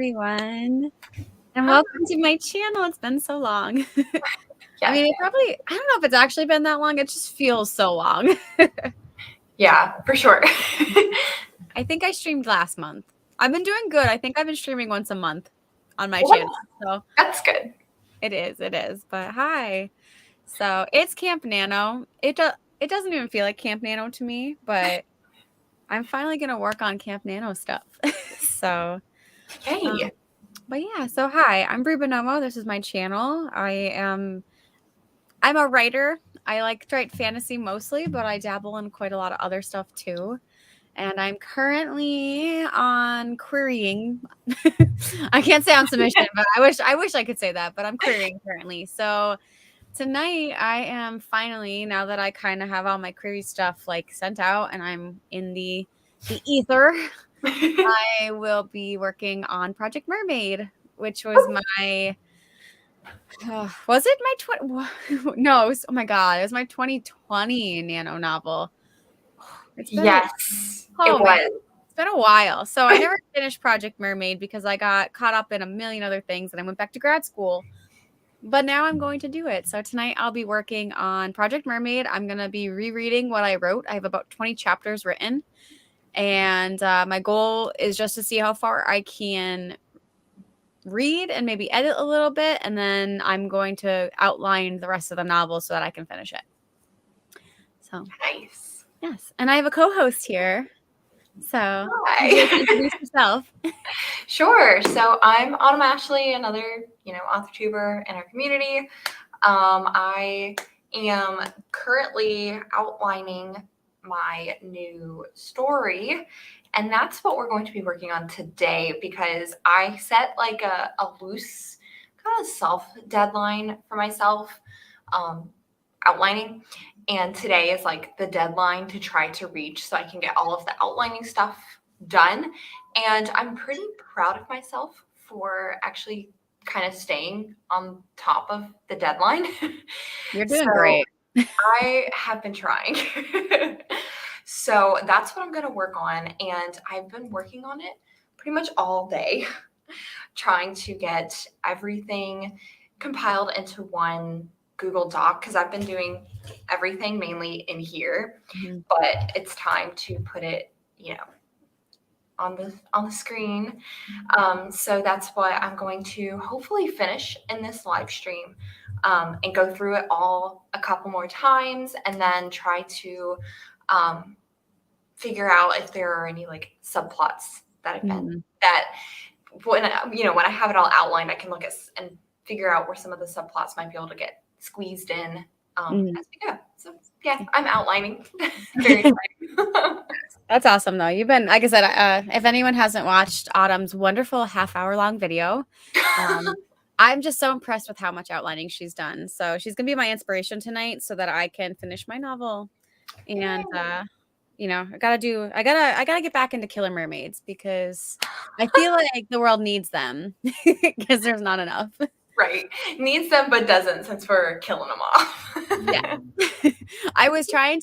everyone, and Hi. welcome to my channel. It's been so long. I Yes. mean, I don't know if it's actually been that long. It just feels so long. Yeah, for sure. I think I streamed last month. I've been doing good. I think I've been streaming once a month on my Well, channel. So that's good. it is. But hi. So it's Camp Nano. It doesn't even feel like Camp Nano to me, but I'm finally gonna work on Camp Nano stuff. So Hey. but yeah, so hi, I'm Brie Bonomo. This is my channel. I'm a writer. I like to write fantasy mostly, but I dabble in quite a lot of other stuff too. And I'm currently on querying. I can't say on submission, but I wish I could say that, but I'm querying currently. So tonight I am finally, now that I kind of have all my query stuff like sent out and I'm in the ether, I will be working on Project Mermaid, which was my was it my 20 no, oh my god, it was my 2020 Nano novel. It's been Yes, it man, was. it's been a while. So I never finished Project Mermaid because I got caught up in a million other things and I went back to grad school. But now I'm going to do it. So tonight I'll be working on Project Mermaid. I'm going to be rereading what I wrote. I have about 20 chapters written. And my goal is just to see how far I can read and maybe edit a little bit. And then I'm going to outline the rest of the novel so that I can finish it. So Nice. yes. And I have a co-host here. So Hi. would you like to introduce yourself? Sure. So I'm Autumn Ashley, another, author tuber in our community. I am currently outlining my new story, and that's what we're going to be working on today because I set like a loose kind of self deadline for myself, outlining. And today is like the deadline to try to reach so I can get all of the outlining stuff done. And I'm pretty proud of myself for actually kind of staying on top of the deadline. You're doing So great. I have been trying. So that's what I'm going to work on. And I've been working on it pretty much all day, trying to get everything compiled into one Google Doc because I've been doing everything mainly in here, but it's time to put it, on the screen. So that's what I'm going to hopefully finish in this live stream, and go through it all a couple more times, and then try to figure out if there are any like subplots that have been that when I have it all outlined, I can look at and figure out where some of the subplots might be able to get squeezed in as we go. So yeah, I'm outlining. Very exciting. That's awesome, though. You've been, like I said, if anyone hasn't watched Autumn's wonderful half-hour-long video, I'm just so impressed with how much outlining she's done. So she's gonna be my inspiration tonight, so that I can finish my novel. And I gotta get back into Killer Mermaids because I feel like the world needs them because there's not enough. Right. Needs them, but doesn't since we're killing them off. Yeah. I was telling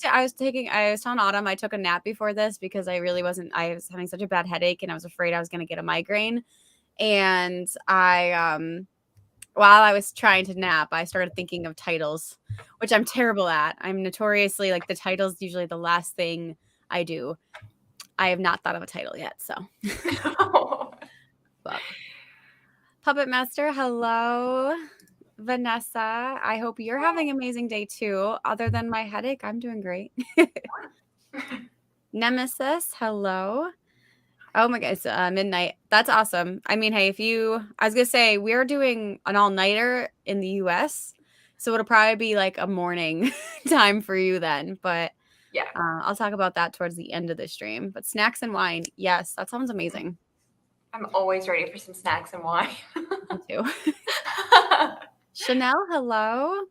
Autumn I took a nap before this because I was having such a bad headache and I was afraid I was going to get a migraine. And while I was trying to nap, I started thinking of titles, which I'm terrible at. I'm notoriously like the title's usually the last thing I do. I have not thought of a title yet. So, but Puppet Master, hello. Vanessa, I hope you're having an amazing day too. Other than my headache, I'm doing great. Nemesis, hello. Oh my God, it's midnight. That's awesome. I mean, hey, I was gonna say we're doing an all-nighter in the US, so it'll probably be like a morning time for you then. But yeah, I'll talk about that towards the end of the stream. But snacks and wine, yes, that sounds amazing. I'm always ready for some snacks and wine. Me too. Chanel, hello.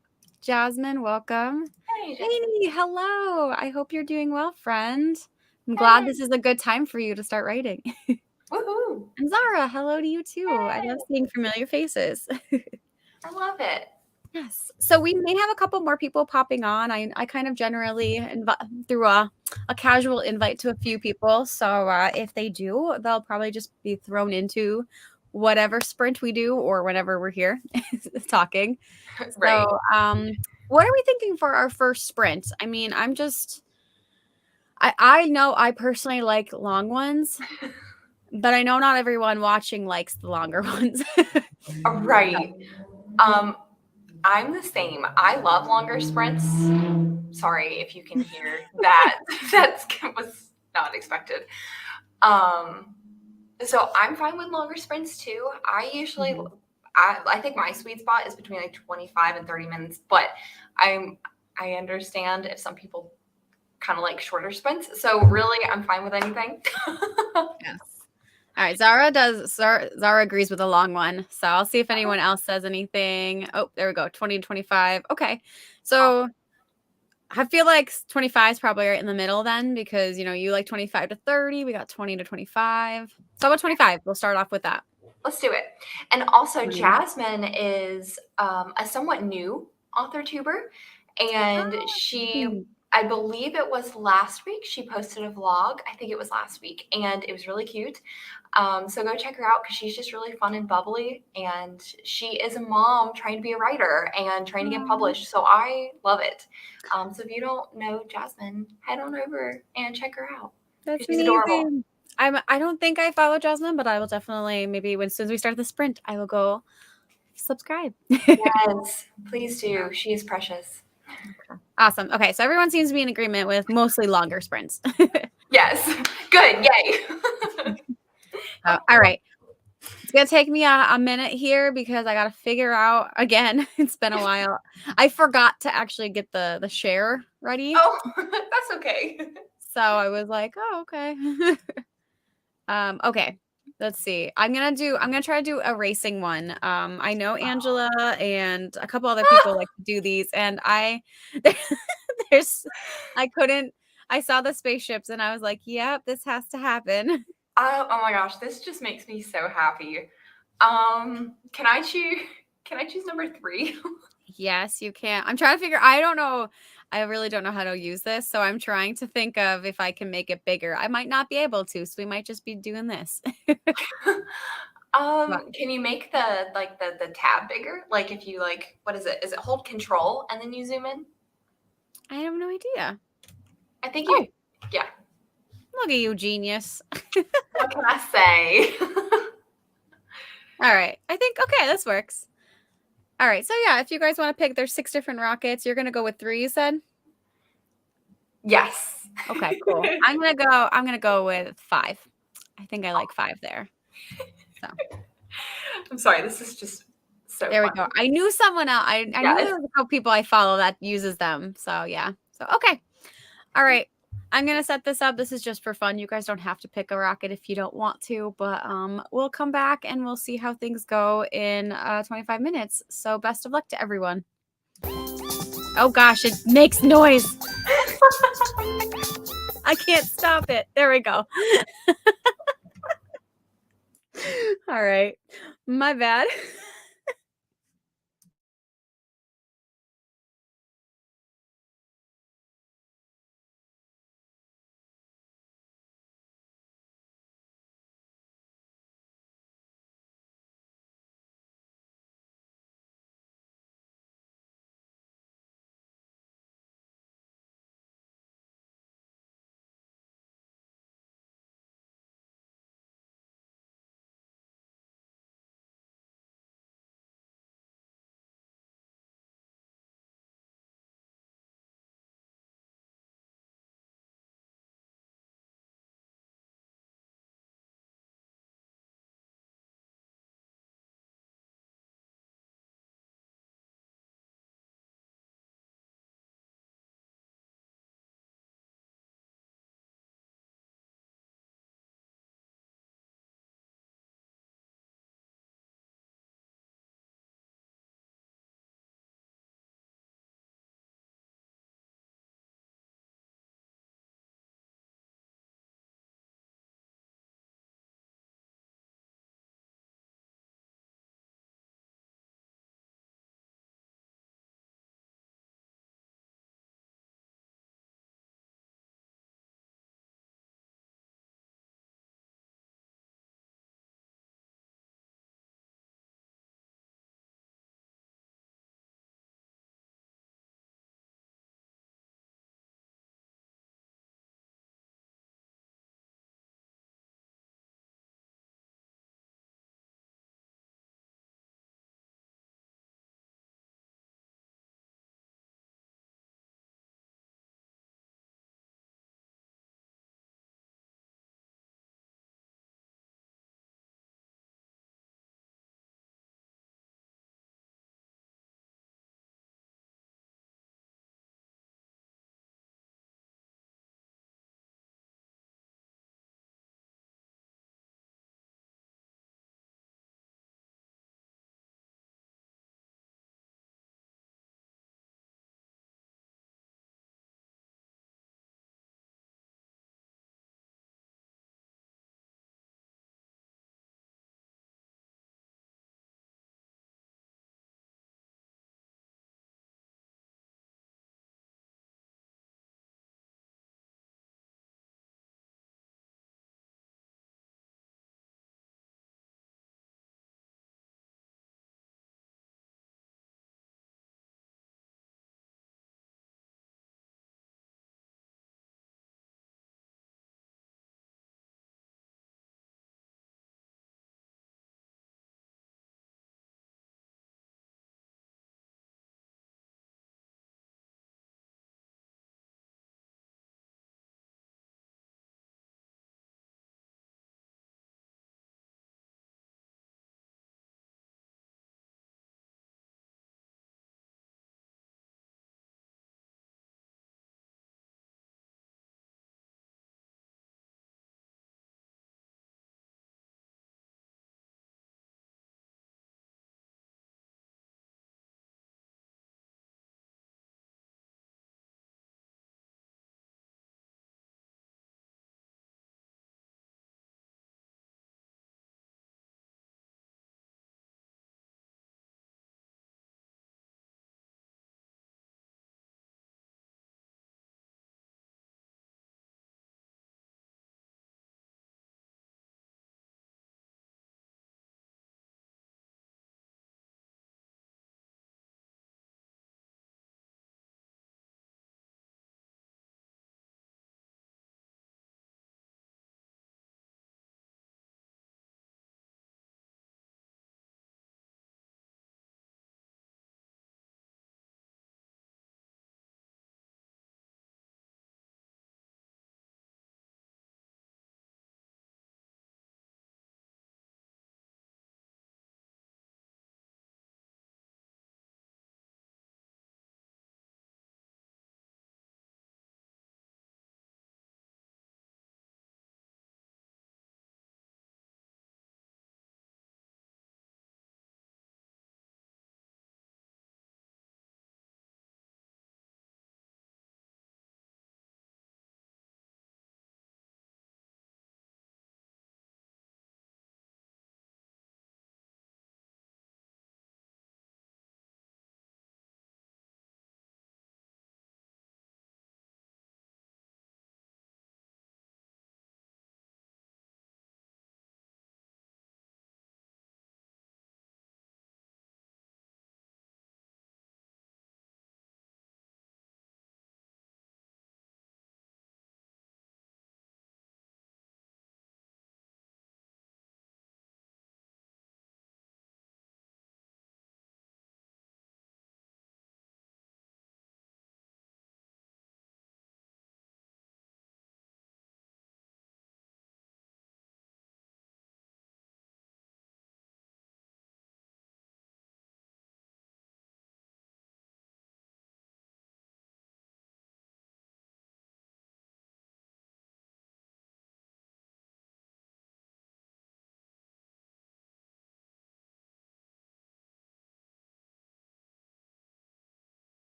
Jasmine, welcome. Hey, Hey, hello. I hope you're doing well, friend. I'm glad this is a good time for you to start writing. Woohoo! And Zara, hello to you too. I love seeing familiar faces. I love it. Yes. So we may have a couple more people popping on. I kind of generally through a casual invite to a few people. So if they do, they'll probably just be thrown into whatever sprint we do or whenever we're here talking. Right. So, what are we thinking for our first sprint? I mean, I know I personally like long ones, but I know not everyone watching likes the longer ones. Right. Um, I'm the same. I love longer sprints. Sorry if you can hear that. That was not expected. Um, so I'm fine with longer sprints too. I usually, Mhm. I think my sweet spot is between like 25 and 30 minutes, but I understand if some people kind of like shorter sprints. So really, I'm fine with anything. Yes. All right, Zara agrees with a long one. So I'll see if anyone else says anything. Oh, there we go. 20 to 25. Okay. So I feel like 25 is probably right in the middle then because you like 25 to 30. We got 20 to 25. So about 25. We'll start off with that. Let's do it. And also, 20. Jasmine is a somewhat new author tuber, and Hmm. I believe it was last week, she posted a vlog. I think it was last week, and it was really cute. So go check her out because she's just really fun and bubbly, and she is a mom trying to be a writer and trying to get published. So I love it. So if you don't know Jasmine, head on over and check her out because That's she's adorable. amazing. I don't think I follow Jasmine, but I will definitely maybe as soon as we start the sprint, I will go subscribe. Yes, please do. She is precious. Awesome. Okay, so everyone seems to be in agreement with mostly longer sprints. Yes. Good. Yay. All right. It's gonna take me a minute here because I gotta figure out again. It's been a while. I forgot to actually get the share ready, Oh, that's okay. so I was like, "Oh, okay." Okay. Let's see. I'm gonna try to do a racing one. I know Angela and a couple other people like to do these, and there's I couldn't. I saw the spaceships and I was like, "Yep, this has to happen." Oh my gosh, this just makes me so happy. Can I choose? Can I choose number 3? Yes, you can. I'm trying to figure I don't know. I really don't know how to use this, so I'm trying to think of if I can make it bigger. I might not be able to, so we might just be doing this. But Can you make the tab bigger? Like if you like, what is it? Is it hold control and then you zoom in? I have no idea. I think you. Oh, Yeah. look at you, genius. What can I say? All right. I think okay, this works. All right. So yeah, if you guys want to pick, there's 6 different rockets. You're gonna go with 3, you said? Yes. Okay, cool. I'm gonna go with 5. I think I like 5 there. So I'm sorry. This is just so there we fun. go. I knew someone else. I knew Yes. there was a couple people I follow that uses them. So yeah. So okay. All right. I'm gonna set this up. This is just for fun. You guys don't have to pick a rocket if you don't want to, but we'll come back and we'll see how things go in 25 minutes. So best of luck to everyone. Oh gosh, it makes noise. I can't stop it. There we go. All right. My bad.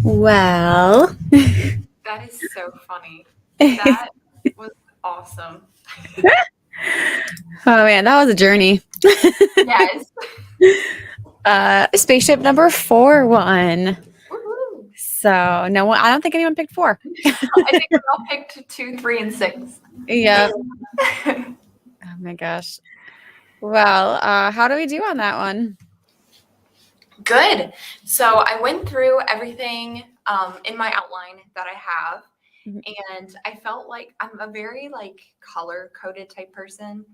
Well, That is so funny. That was awesome. oh man, that was a journey. Yes. Spaceship number 4 won. Woohoo. So no one, I don't think anyone picked 4. I think we all picked 2, 3, and 6. Yeah. Oh my gosh. Well, how do we do on that one? Good. So I went through everything in my outline that I have, and I felt like I'm a very like color coded type person.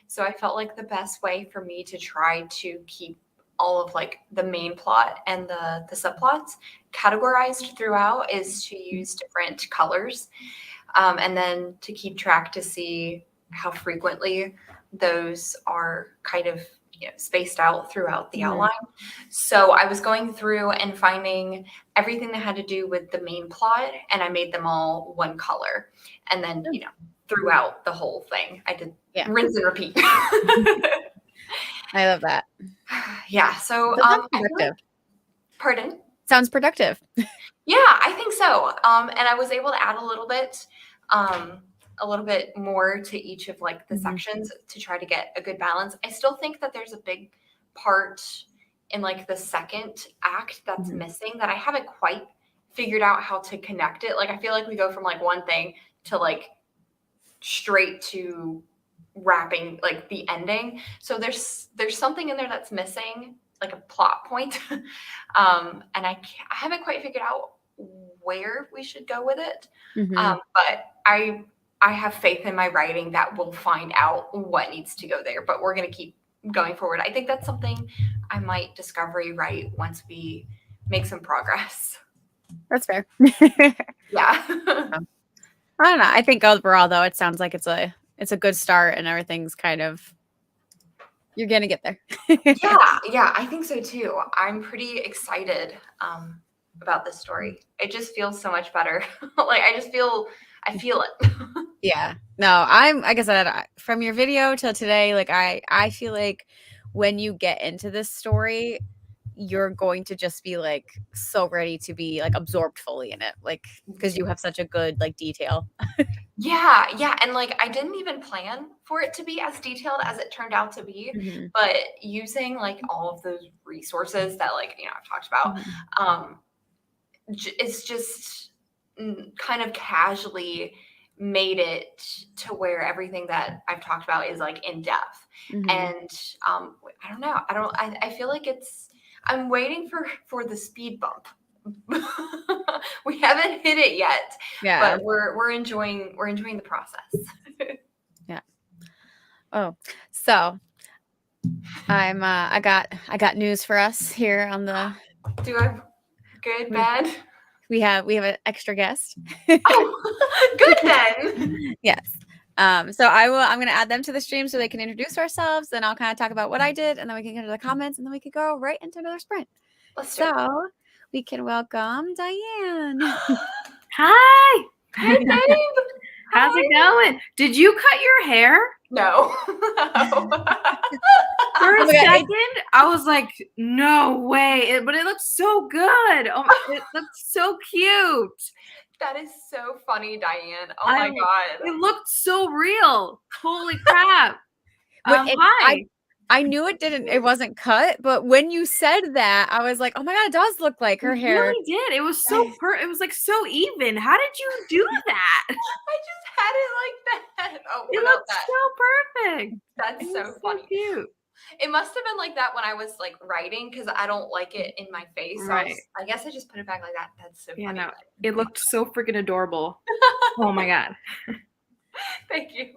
So I felt like the best way for me to try to keep all of like the main plot and the subplots categorized throughout is to use different colors, and then to keep track to see how frequently those are kind of spaced out throughout the outline. So I was going through and finding everything that had to do with the main plot, and I made them all one color. And then, throughout the whole thing, I did rinse and repeat. I love that. Yeah. So, Sounds productive. Pardon? Sounds productive. Yeah, I think so. And I was able to add a little bit more to each of like the sections to try to get a good balance. I still think that there's a big part in like the second act that's missing that I haven't quite figured out how to connect it. Like I feel like we go from like one thing to like straight to wrapping like the ending. So there's something in there that's missing, like a plot point. And I haven't quite figured out where we should go with it. But I have faith in my writing that we'll find out what needs to go there, but we're going to keep going forward. I think that's something I might discovery write once we make some progress. That's fair. Yeah. I don't know. I think overall though, it sounds like it's a good start and everything's kind of, you're going to get there. Yeah, I think so too. I'm pretty excited about this story. It just feels so much better. Like I feel it. Yeah. No, I'm, like I said, from your video till today, like I feel like when you get into this story, you're going to just be like so ready to be like absorbed fully in it, like because you have such a good like detail. Yeah, and like I didn't even plan for it to be as detailed as it turned out to be, but using like all of those resources that like I've talked about, it's just kind of casually made it to where everything that I've talked about is like in depth. And I don't know. I feel like I'm waiting for the speed bump. We haven't hit it yet. Yeah. But we're enjoying the process. Yeah. Oh, so I got news for us here on the. Do I have good, bad? We have an extra guest. Oh, good then. Yes. So I'm going to add them to the stream so they can introduce ourselves, and I'll kind of talk about what I did, and then we can get into the comments, and then we could go right into another sprint. So we can welcome Diane. Hi. Hey, babe. How's it going? Did you cut your hair? No. For a second, I was like, no way. But it looks so good. Oh, it looks so cute. That is so funny, Diane. Oh my God. It looked so real. Holy crap. Hi. I knew it wasn't cut, but when you said that, I was like, oh my God, it does look like her hair. It really did. It was so it was like so even. How did you do that? I just had it like that. Oh, it looked so perfect. That's so funny. So cute. It must have been like that when I was like writing because I don't like it in my face. Right. So I guess I just put it back like that. That's so funny. Yeah, no, it looked so freaking adorable. Oh my God. Thank you.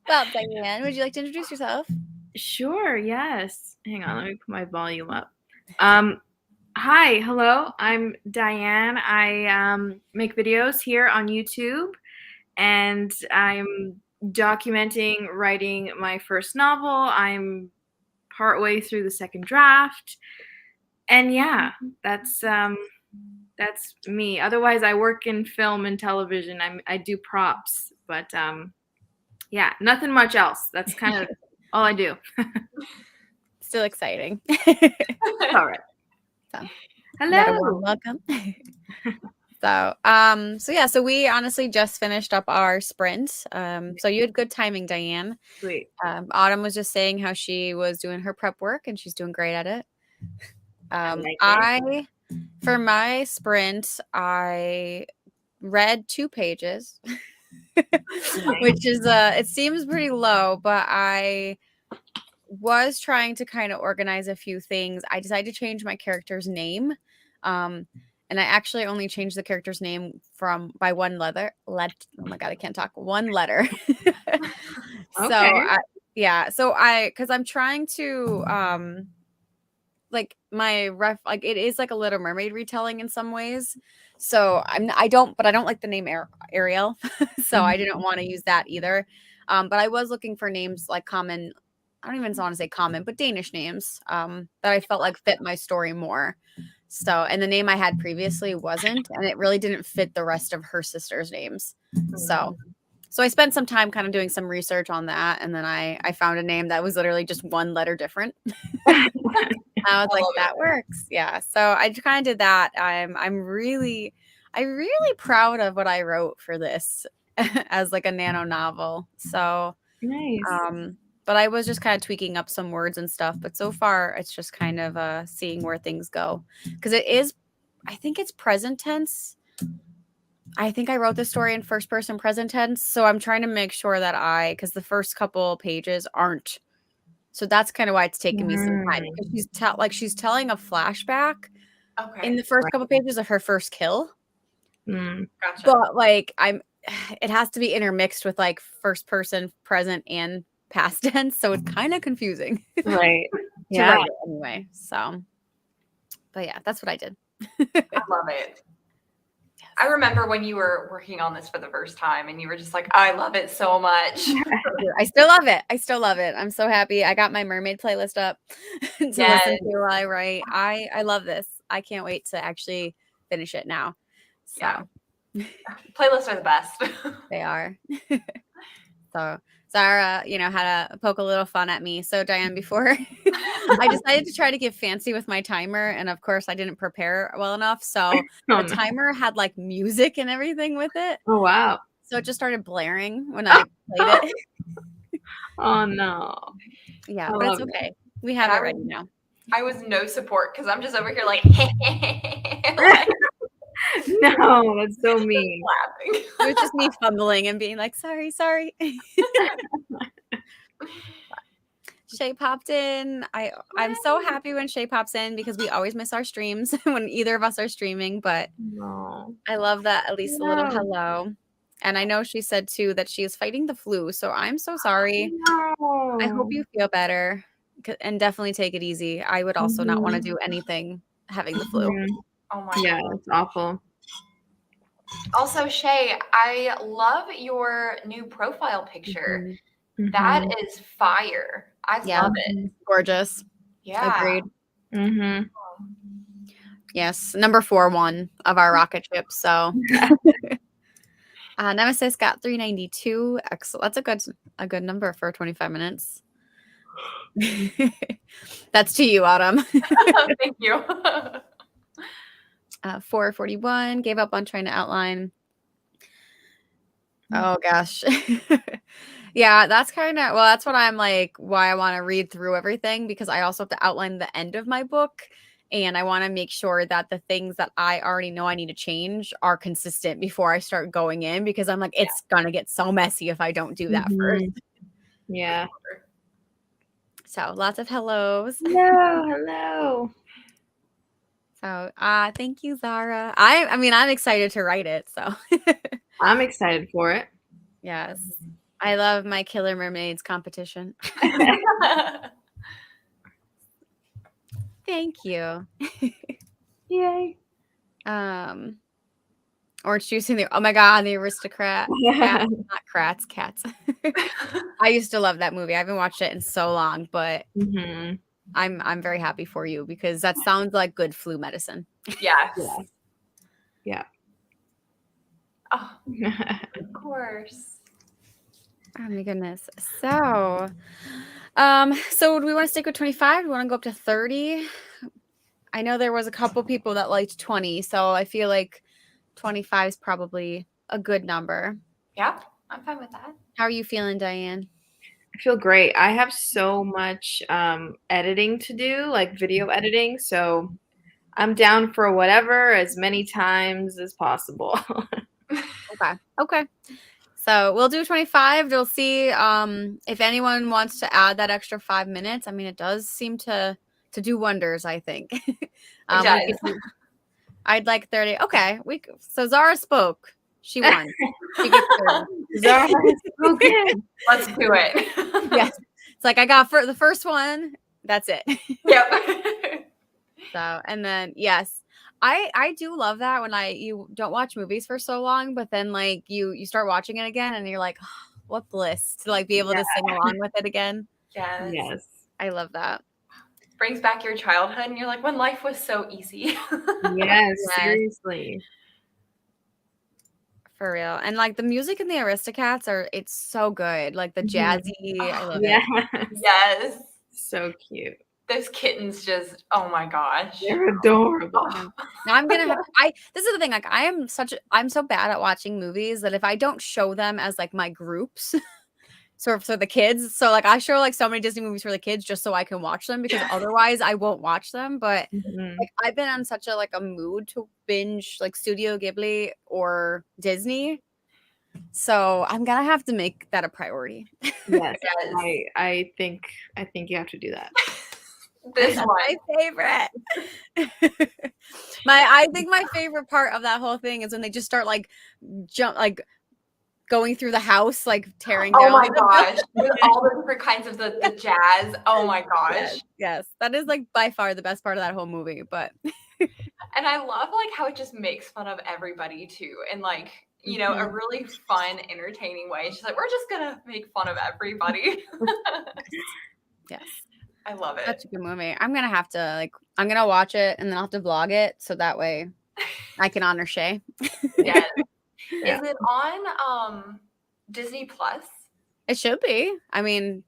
Well, Diane, would you like to introduce yourself? Sure, yes. Hang on, let me put my volume up. Hi, hello. I'm Diane. I make videos here on YouTube, and I'm documenting writing my first novel. I'm partway through the second draft. And yeah, that's me. Otherwise, I work in film and television. I do props, but yeah, nothing much else. That's kind of all I do. Still exciting. All right. So, got a warm Hello. welcome. So we honestly just finished up our sprint. So you had good timing, Diane. Sweet. Autumn was just saying how she was doing her prep work and she's doing great at it. Like I for my sprint, I read 2 pages, which is it seems pretty low, but I was trying to kind of organize a few things. I decided to change my character's name. And I actually only changed the character's name by one letter. Oh my god, I can't talk. One letter. Okay. Because I'm trying to like it is like a Little Mermaid retelling in some ways. So I don't like the name Ariel, so I didn't want to use that either. But I was looking for names like common. I don't even want to say common, but Danish names that I felt like fit my story more. So, and the name I had previously wasn't, and it really didn't fit the rest of her sisters' names. So I spent some time kind of doing some research on that, and then I found a name that was literally just one letter different. I was like, that works. Yeah. So I kind of did that. I'm really proud of what I wrote for this as like a nano novel. So Nice. but I was just kind of tweaking up some words and stuff. But so far it's just kind of seeing where things go. Because I think it's present tense. I think I wrote this story in first person present tense. So I'm trying to make sure that because the first couple pages aren't. So that's kind of why it's taken me some time. Because she's telling a flashback in the first couple pages of her first kill. Gotcha. But like it has to be intermixed with like first person, present, and past tense. So it's kind of confusing. Right. To write it anyway. So, but yeah, that's what I did. I love it. I remember when you were working on this for the first time and you were just like, I love it so much. I still love it. I'm so happy. I got my mermaid playlist up to listen to while I write. I love this. I can't wait to actually finish it now. So playlists are the best. They are. So Zara, had to poke a little fun at me. So Diane, before I decided to try to get fancy with my timer, and of course I didn't prepare well enough. So the timer had like music and everything with it. Oh wow. So it just started blaring when I played it. Oh no. Yeah, but it's okay. We have it ready now. I was no support because I'm just over here like, no, that's so mean. Laughing. It was just me fumbling and being like, sorry. Shay popped in. I'm so happy when Shay pops in because we always miss our streams when either of us are streaming. But I love that at least a little hello. And I know she said too that she is fighting the flu. So I'm so sorry. No. I hope you feel better and definitely take it easy. I would also not want to do anything having the flu. Oh my God. It's awful. Also, Shay, I love your new profile picture. That is fire. I love it. Gorgeous. Yeah. Agreed. Yes. Number 4 of our rocket ship. So Nemesis got 392. Excellent. That's a good number for 25 minutes. That's to you, Autumn. Thank you. 441 gave up on trying to outline. Oh gosh. Yeah, that's that's what I'm like, why I want to read through everything, because I also have to outline the end of my book. And I want to make sure that the things that I already know I need to change are consistent before I start going in, because I'm like, it's going to get so messy if I don't do that first. Yeah. So lots of hellos. Hello. So thank you, Zara. I mean, I'm excited to write it. So I'm excited for it. Yes. I love my Killer Mermaids competition. Thank you. Yay. Orange juice in the, oh my God, the aristocrat. Cats, not crats, cats. I used to love that movie. I haven't watched it in so long, but I'm very happy for you because that sounds like good flu medicine. Yes. Yeah. Oh, of course. Oh my goodness. So do we want to stick with 25? Do we want to go up to 30? I know there was a couple people that liked 20, so I feel like 25 is probably a good number. Yeah, I'm fine with that. How are you feeling, Diane? I feel great. I have so much editing to do, like video editing, so I'm down for whatever, as many times as possible. Okay. So we'll do 25. We'll see if anyone wants to add that extra 5 minutes. I mean, it does seem to do wonders, I think. It does. I'd like 30. Okay. So Zara spoke. She won. She gets 30. Zara so good. Let's do it. Yes. It's like I got for the first one. That's it. Yep. So, and then yes, I do love that when you don't watch movies for so long, but then like you start watching it again and you're like, oh, what bliss to like be able to sing along with it again. Yes. Yes. I love that. Brings back your childhood and you're like, when life was so easy. Yes, seriously. For real. And like the music in the Aristocats it's so good. Like the jazzy. I love it. Yes. So cute. Those kittens just, oh my gosh. They're adorable. Now I'm gonna have this is the thing, like I'm so bad at watching movies that if I don't show them as like my groups so for the kids, so like I show like so many Disney movies for the kids just so I can watch them because otherwise I won't watch them. But like I've been on such a mood to binge like Studio Ghibli or Disney. So I'm gonna have to make that a priority. Yes. I think you have to do that. This one. My favorite. I think my favorite part of that whole thing is when they just start like going through the house, like tearing down. Oh my gosh. With all the different kinds of the jazz. Oh my gosh. Yes. That is like by far the best part of that whole movie. But and I love like how it just makes fun of everybody too. And like, you know, a really fun, entertaining way. It's just like, we're just gonna make fun of everybody. Yes. I love it. Such a good movie. I'm gonna have to I'm gonna watch it and then I'll have to vlog it so that way I can honor Shay. Yes. Yeah. Is it on Disney Plus? It should be. I mean,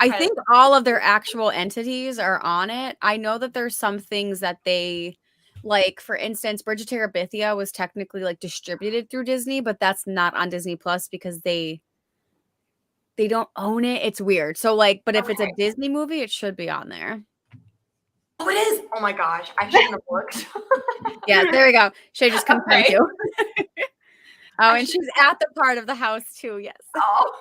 I think all of their actual entities are on it. I know that there's some things that they like, for instance, Bridge of Terabithia was technically like distributed through Disney, but that's not on Disney Plus because they don't own it. It's weird. So like, but if it's a Disney movie, it should be on there. Oh, it is. Oh my gosh. I shouldn't have looked. Yeah, there we go. Shay just confirmed you. Oh, and she's at the part of the house too. Yes. Oh.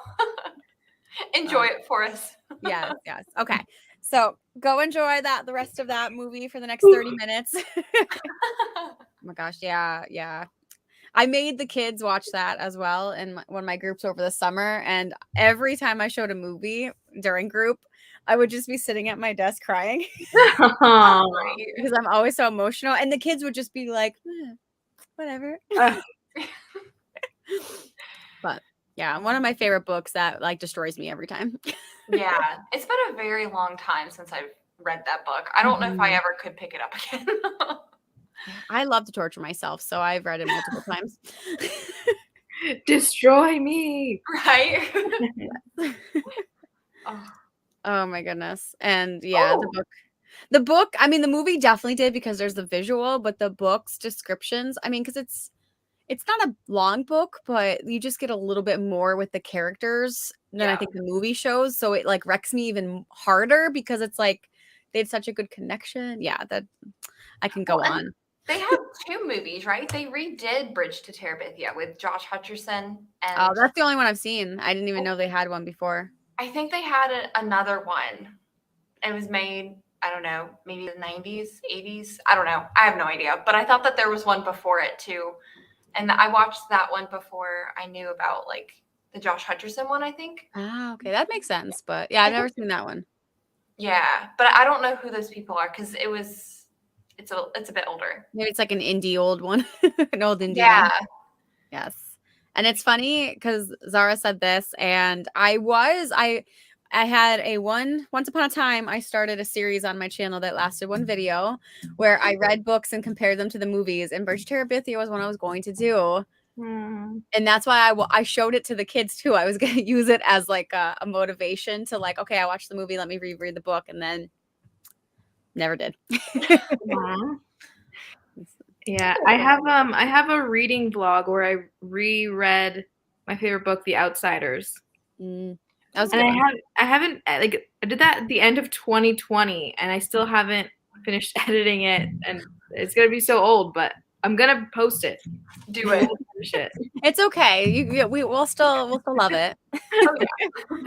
Enjoy it for us. Yes. Okay. So go enjoy the rest of that movie for the next 30 minutes. Oh my gosh. Yeah. I made the kids watch that as well in one of my groups over the summer. And every time I showed a movie during group, I would just be sitting at my desk crying because I'm always so emotional. And the kids would just be like, whatever. But yeah, one of my favorite books that like destroys me every time. Yeah, it's been a very long time since I've read that book. I don't know if I ever could pick it up again. I love to torture myself, so I've read it multiple times. Destroy me. Right? Oh my goodness. And yeah, the book, I mean, the movie definitely did because there's the visual, but the book's descriptions, I mean, because it's not a long book, but you just get a little bit more with the characters than I think the movie shows. So it like wrecks me even harder because it's like they had such a good connection. Yeah, that I can go on. They have 2 movies, right? They redid Bridge to Terabithia with Josh Hutcherson. And oh, that's the only one I've seen. I didn't even know they had one before. I think they had another one. It was made, I don't know, maybe the 90s, 80s. I don't know. I have no idea. But I thought that there was one before it too. And I watched that one before I knew about like the Josh Hutcherson one, I think. Ah, okay. That makes sense. But yeah, I've never seen that one. Yeah. But I don't know who those people are because it's a bit older. Maybe it's like an indie old one. An old indie one. Yes. And it's funny because Zara said this, and I had once upon a time, I started a series on my channel that lasted one video where I read books and compared them to the movies, and Bridge to Terabithia was one I was going to do. And that's why I showed it to the kids too. I was going to use it as like a motivation to like, okay, I watched the movie, let me reread the book. And then Never did. Aw. Yeah, I have a reading vlog where I reread my favorite book, The Outsiders. That was a And good one. I haven't like I did that at the end of 2020 and I still haven't finished editing it and it's gonna be so old, but I'm gonna post it. Do it. Finish it. It's okay. We'll still love it. Oh, yeah.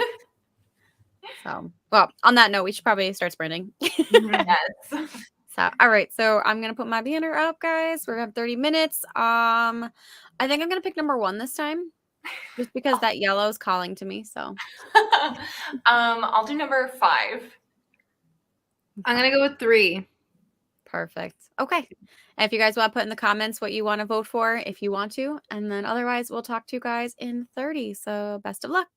So, well, on that note, we should probably start sprinting. Yes. So, all right. So I'm gonna put my banner up, guys. We're gonna have 30 minutes. I think I'm gonna pick number 1 this time, just because that yellow is calling to me. So I'll do number 5. I'm gonna go with 3. perfect. Okay. And if you guys want to put in the comments what you want to vote for, if you want to, and then otherwise we'll talk to you guys in 30. So best of luck.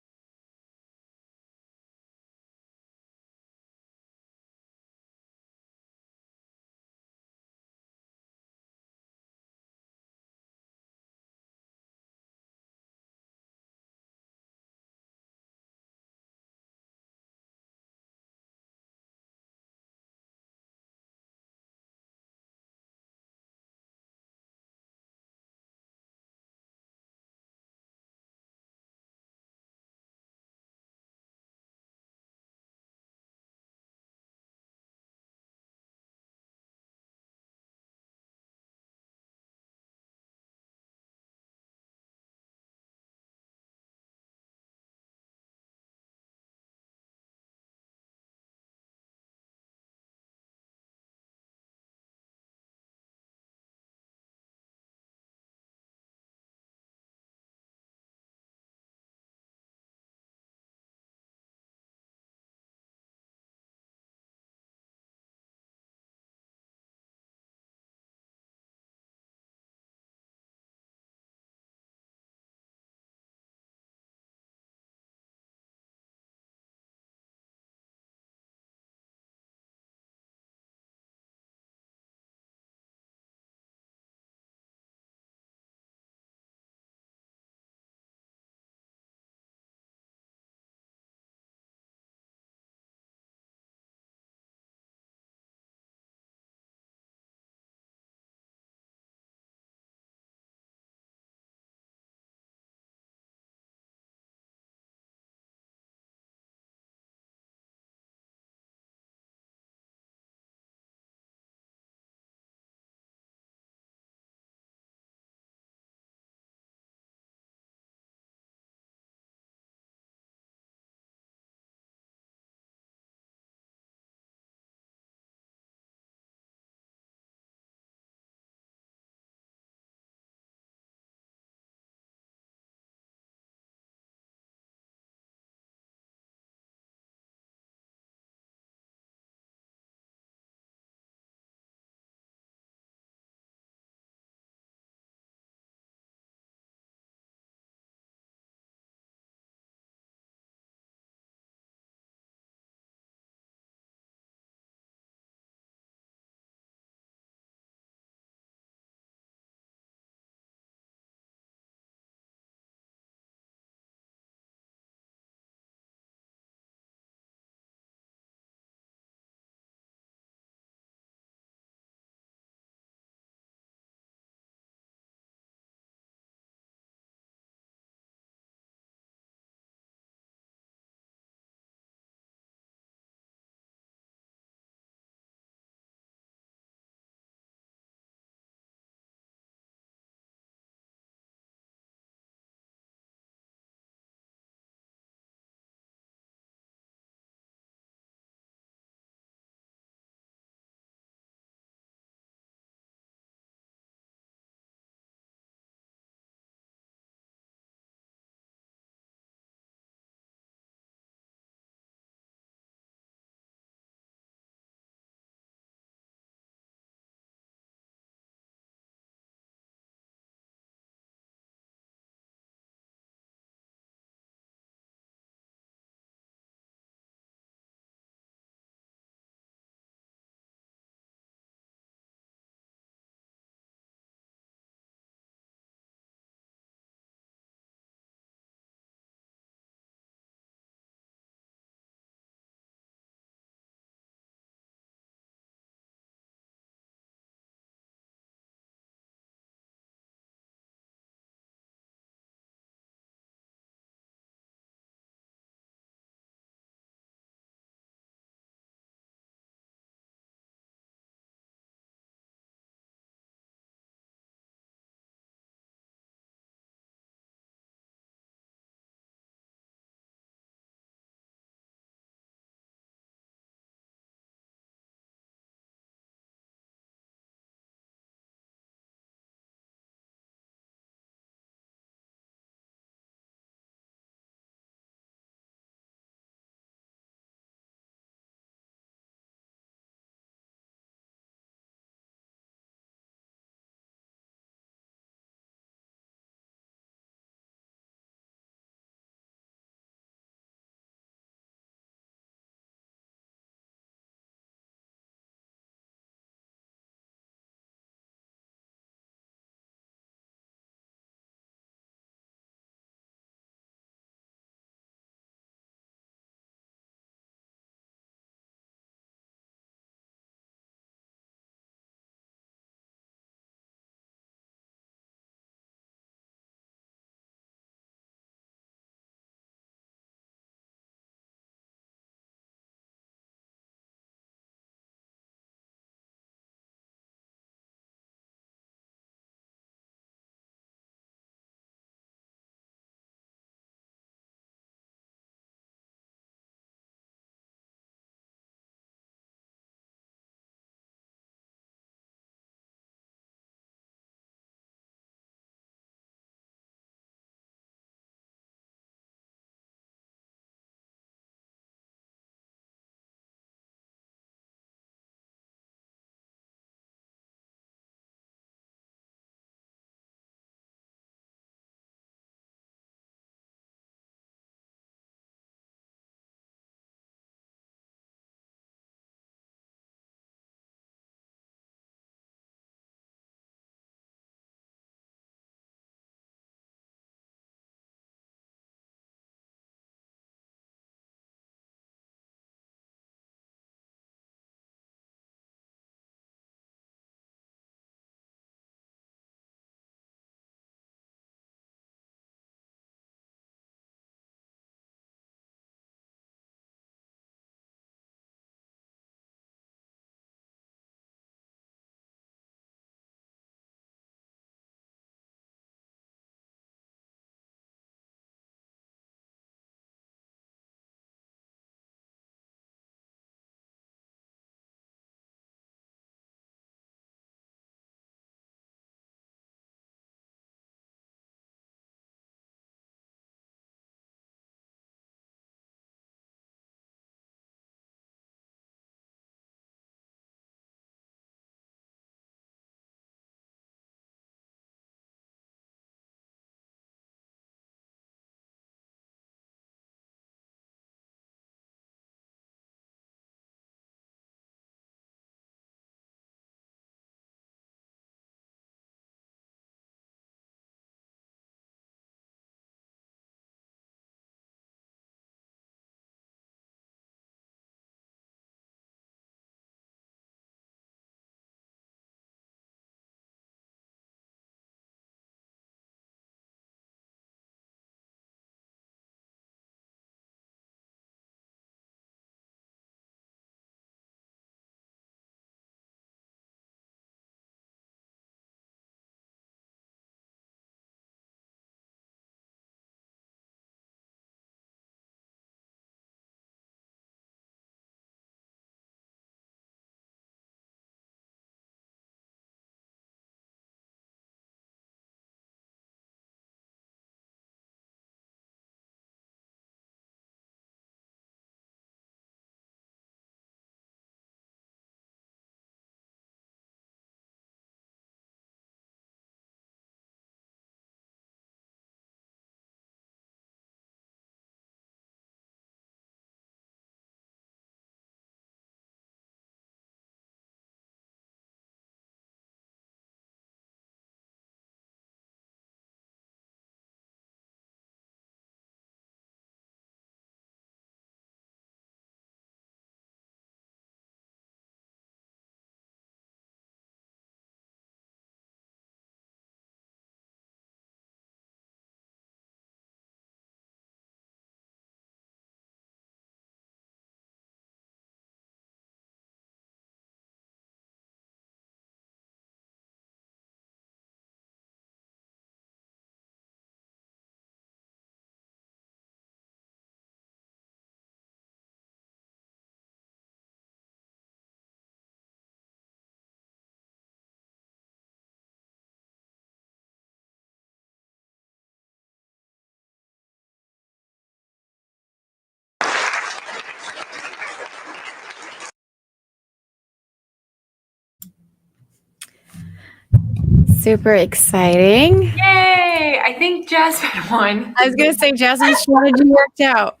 Super exciting. Yay! I think Jasmine won. I was gonna say Jasmine's strategy worked out.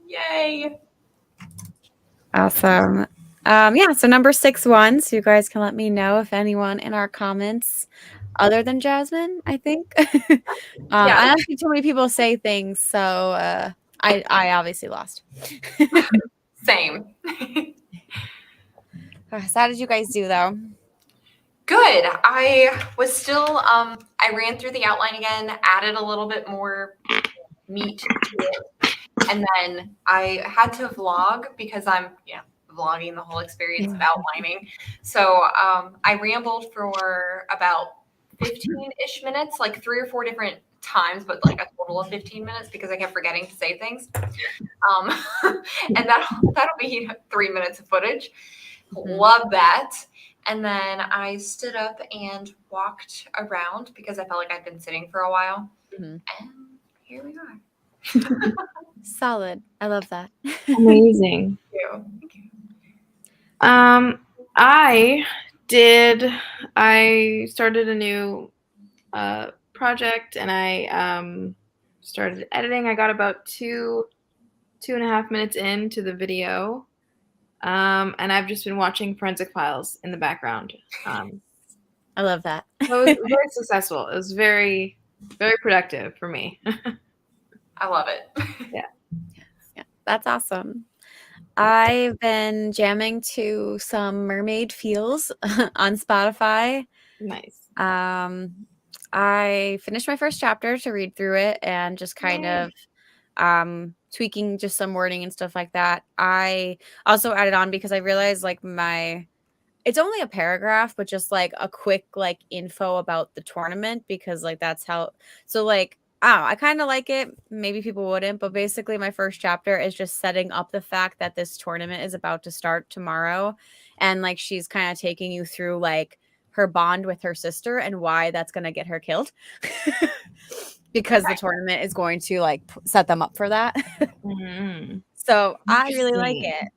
Yay! Awesome. Yeah, so number 6 won. So you guys can let me know if anyone in our comments other than Jasmine, I think. I don't see too many people say things, so I obviously lost. Same. So how did you guys do though? Good. I was still I ran through the outline again, added a little bit more meat to it, and then I had to vlog because I'm vlogging the whole experience of outlining. So I rambled for about 15-ish minutes, like 3 or 4 different times, but like a total of 15 minutes because I kept forgetting to say things. And that'll be 3 minutes of footage. Love that. And then I stood up and walked around because I felt like I'd been sitting for a while. And here we are. Solid. I love that. Amazing. Thank you. I started a new project and I started editing. I got about 2.5 minutes into the video. And I've just been watching Forensic Files in the background. I love that. So it was very successful. It was very, very productive for me. I love it. Yeah, that's awesome. I've been jamming to some mermaid feels on Spotify. Nice. I finished my first chapter to read through it and just kind of tweaking just some wording and stuff like that. I also added on because I realized like it's only a paragraph, but just like a quick like info about the tournament because like that's how I kind of like it. Maybe people wouldn't, but basically my first chapter is just setting up the fact that this tournament is about to start tomorrow. And like she's kind of taking you through like her bond with her sister and why that's going to get her killed. Because the tournament is going to like set them up for that. So I really like it.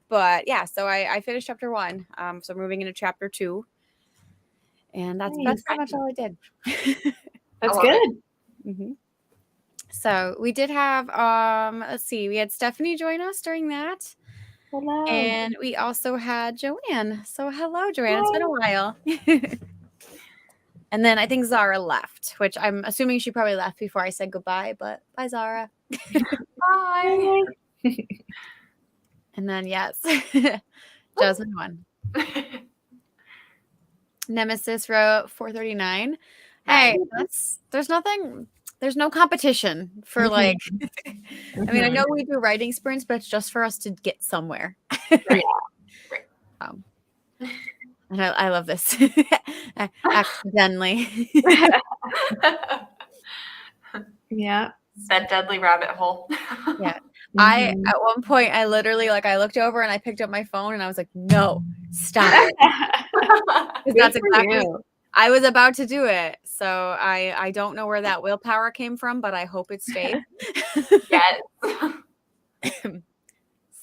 But yeah, so I finished chapter 1. So I'm moving into chapter 2. And that's pretty much all I did. That's good. So we did have let's see, we had Stephanie join us during that. Hello. And we also had Joanne. So hello, Joanne. It's been a while. And then I think Zara left, which I'm assuming she probably left before I said goodbye, but bye, Zara. Bye. And then, yes, Jasmine won. Nemesis wrote 439. Hey, there's no competition for like, I mean, I know we do writing sprints, but it's just for us to get somewhere. And I love this. Accidentally. Yeah. That deadly rabbit hole. Yeah. At one point I literally I looked over and I picked up my phone and I was like, no, stop it. That's exactly I was about to do it. So I don't know where that willpower came from, but I hope it stayed. Yes.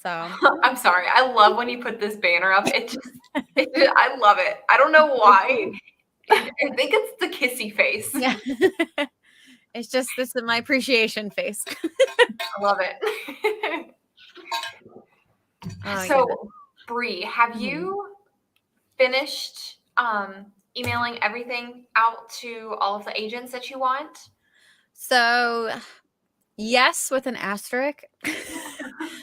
So I'm sorry. I love when you put this banner up. I love it. I don't know why. I think it's the kissy face. Yeah. It's just this is my appreciation face. I love it. So, Bree, have you finished emailing everything out to all of the agents that you want? So, yes, with an asterisk.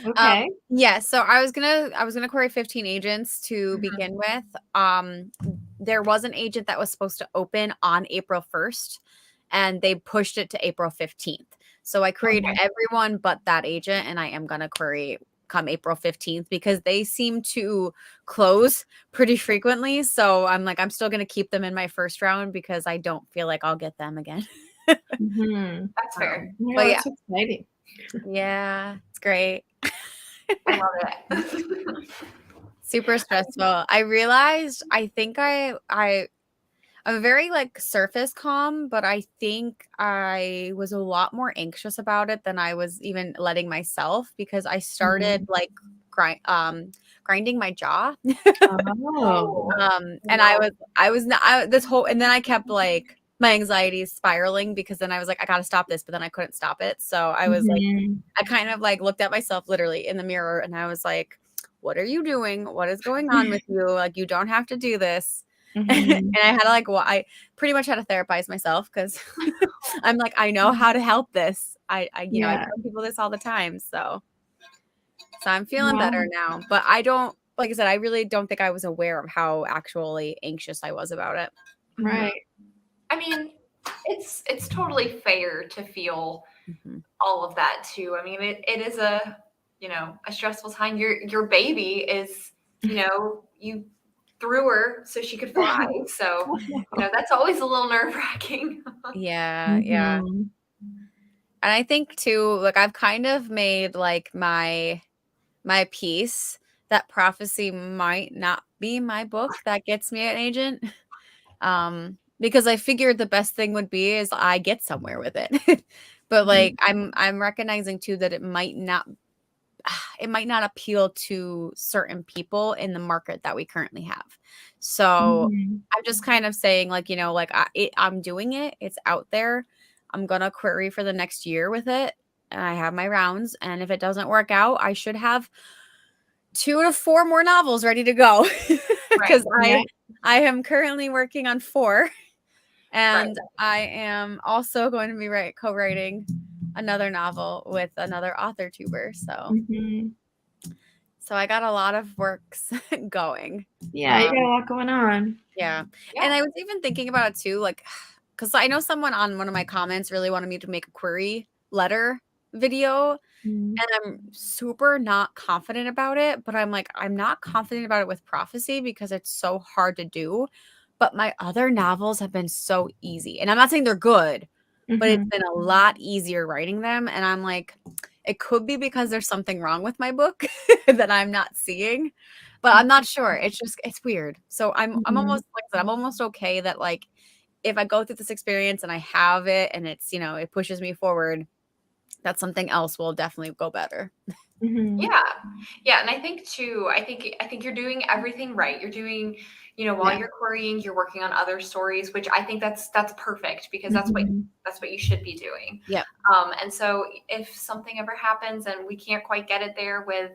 Okay. Yeah, so I was gonna query 15 agents to begin with. There was an agent that was supposed to open on April 1st, and they pushed it to April 15th. So I queried everyone but that agent, and I am gonna query come April 15th because they seem to close pretty frequently. So I'm like, I'm still gonna keep them in my first round because I don't feel like I'll get them again. That's fair. But yeah, it's exciting. Yeah, it's great. I love it. Super stressful. I realized I think I'm very surface calm, but I think I was a lot more anxious about it than I was even letting myself because I started grinding my jaw. Oh. And I was not this whole, and then I kept like my anxiety spiraling because then I was like, I gotta stop this, but then I couldn't stop it. So I was like, I kind of like looked at myself literally in the mirror and I was like, what are you doing? What is going on with you? Like, you don't have to do this. And I had to like, well, I pretty much had to therapize myself because I'm like, I know how to help this. I tell people this all the time. So I'm feeling better now, but I don't, like I said, I really don't think I was aware of how actually anxious I was about it. Right. I mean, it's totally fair to feel all of that too. I mean, it is a stressful time. Your baby is, you threw her so she could fly. So, that's always a little nerve-wracking. Yeah. And I think too, like I've kind of made like my peace that prophecy might not be my book that gets me an agent. Because I figured the best thing would be is I get somewhere with it. But like I'm recognizing too that it might not appeal to certain people in the market that we currently have. So I'm just kind of saying like, like I'm doing it. It's out there. I'm going to query for the next year with it. And I have my rounds. And if it doesn't work out, I should have 2 to 4 more novels ready to go. Because I am currently working on 4. And I am also going to be co-writing another novel with another author tuber. So so I got a lot of works going. Yeah, you got a lot going on. Yeah. And I was even thinking about it too, like, because I know someone on one of my comments really wanted me to make a query letter video. And I'm super not confident about it, but I'm like, I'm not confident about it with prophecy because it's so hard to do. But my other novels have been so easy. And I'm not saying they're good, but it's been a lot easier writing them. And I'm like, it could be because there's something wrong with my book that I'm not seeing, but I'm not sure. It's weird. So I'm almost, like I said, I'm almost okay that like, if I go through this experience and I have it and it's, it pushes me forward, that something else will definitely go better. Yeah. And I think too, I think you're doing everything right. You're doing, while you're querying, you're working on other stories, which I think that's perfect because that's what you should be doing. Yeah. And so if something ever happens and we can't quite get it there with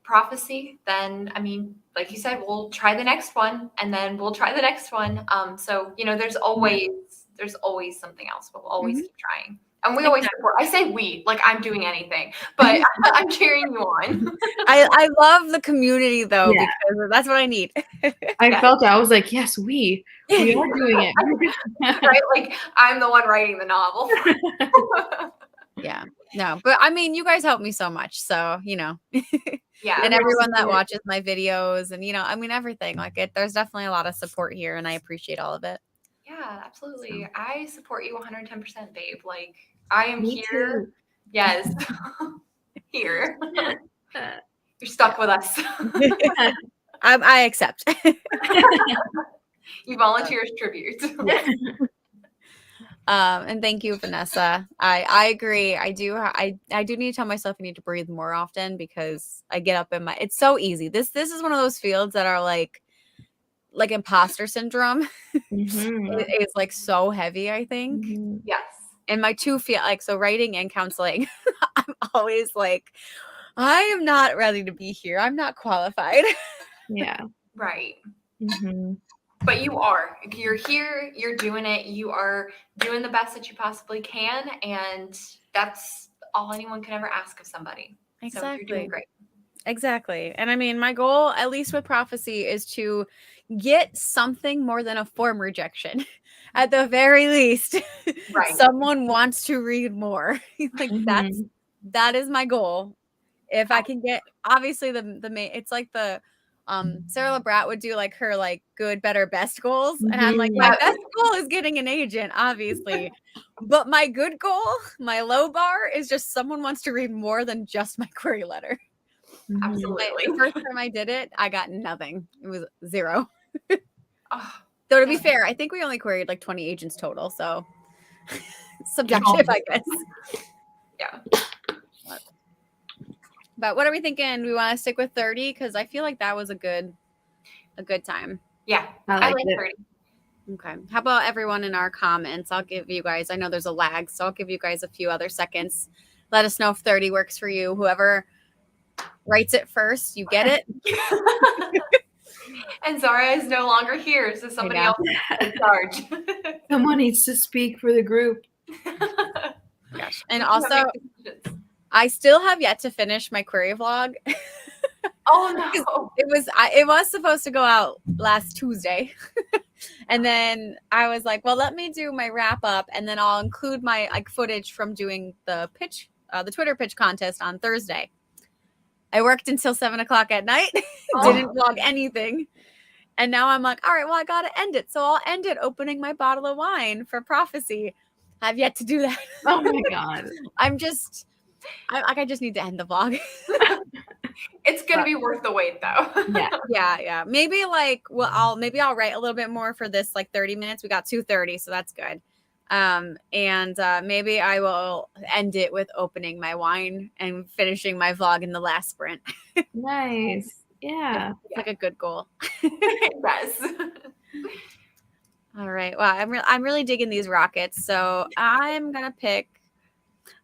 prophecy, then I mean, like you said, we'll try the next one and then we'll try the next one. So, there's always something else, but we'll always keep trying. And we always support. I say we, like I'm doing anything, but I'm cheering you on. I love the community though, because that's what I need. I felt it. I was like, yes, we are doing it. Right? Like I'm the one writing the novel. Yeah. No, but I mean, you guys help me so much. So, Yeah. And everyone that watches my videos and, I mean, everything like it, there's definitely a lot of support here and I appreciate all of it. Yeah, absolutely. So. I support you 110%, babe. Like I am Me here. Too. Yes. Here. You're stuck with us. I accept. You volunteer as tribute. And thank you, Vanessa. I agree. I do need to tell myself I need to breathe more often because I get up it's so easy. This is one of those fields that are like imposter syndrome. It is like so heavy, I think. Yes. And my 2 feel like, so writing and counseling, I'm always like, I am not ready to be here. I'm not qualified. Yeah. Right. But you are. You're here. You're doing it. You are doing the best that you possibly can. And that's all anyone can ever ask of somebody. Exactly. So you're doing great. Exactly. And I mean, my goal, at least with prophecy, is to get something more than a form rejection. At the very least, someone wants to read more. Like that is my goal. If I can get, obviously the main, it's like the Sarah LaBrat would do like her like good, better, best goals. And I'm like, my best goal is getting an agent, obviously. But my good goal, my low bar is just someone wants to read more than just my query letter. Absolutely. The first time I did it, I got nothing. It was 0. Though to be fair, I think we only queried like 20 agents total. So subjective, I guess. Yeah. But what are we thinking? We want to stick with 30 because I feel like that was a good time. Yeah, I I like like it. 30. Okay. How about everyone in our comments? I'll give you guys, I know there's a lag, so I'll give you guys a few other seconds. Let us know if 30 works for you. Whoever writes it first, you get it. And Zara is no longer here, so somebody know. else is in charge. Someone needs to speak for the group. Gosh. And We also, can't make decisions. I still have yet to finish my query vlog. Oh no. It was supposed to go out last Tuesday. And then I was like, well, let me do my wrap up and then I'll include my like footage from doing the pitch, the Twitter pitch contest on Thursday. I worked until 7:00 at night, didn't vlog anything. And now I'm like, all right, well, I got to end it. So I'll end it opening my bottle of wine for prophecy. I've yet to do that. Oh my God. I just need to end the vlog. It's gonna be worth the wait though. Yeah. Maybe like, well, I'll write a little bit more for this, like 30 minutes. We got 2:30, so that's good. And maybe I will end it with opening my wine and finishing my vlog in the last sprint. Nice. Yeah. It's like a good goal. Yes. All right. Wow, I'm really digging these rockets. So I'm gonna pick.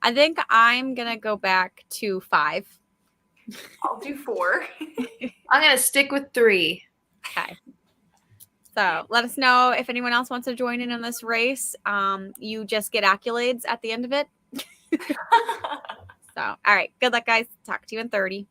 I think I'm gonna go back to 5. I'll do 4. I'm going to stick with 3. Okay. So let us know if anyone else wants to join in on this race. You just get accolades at the end of it. So, all right. Good luck, guys. Talk to you in 30.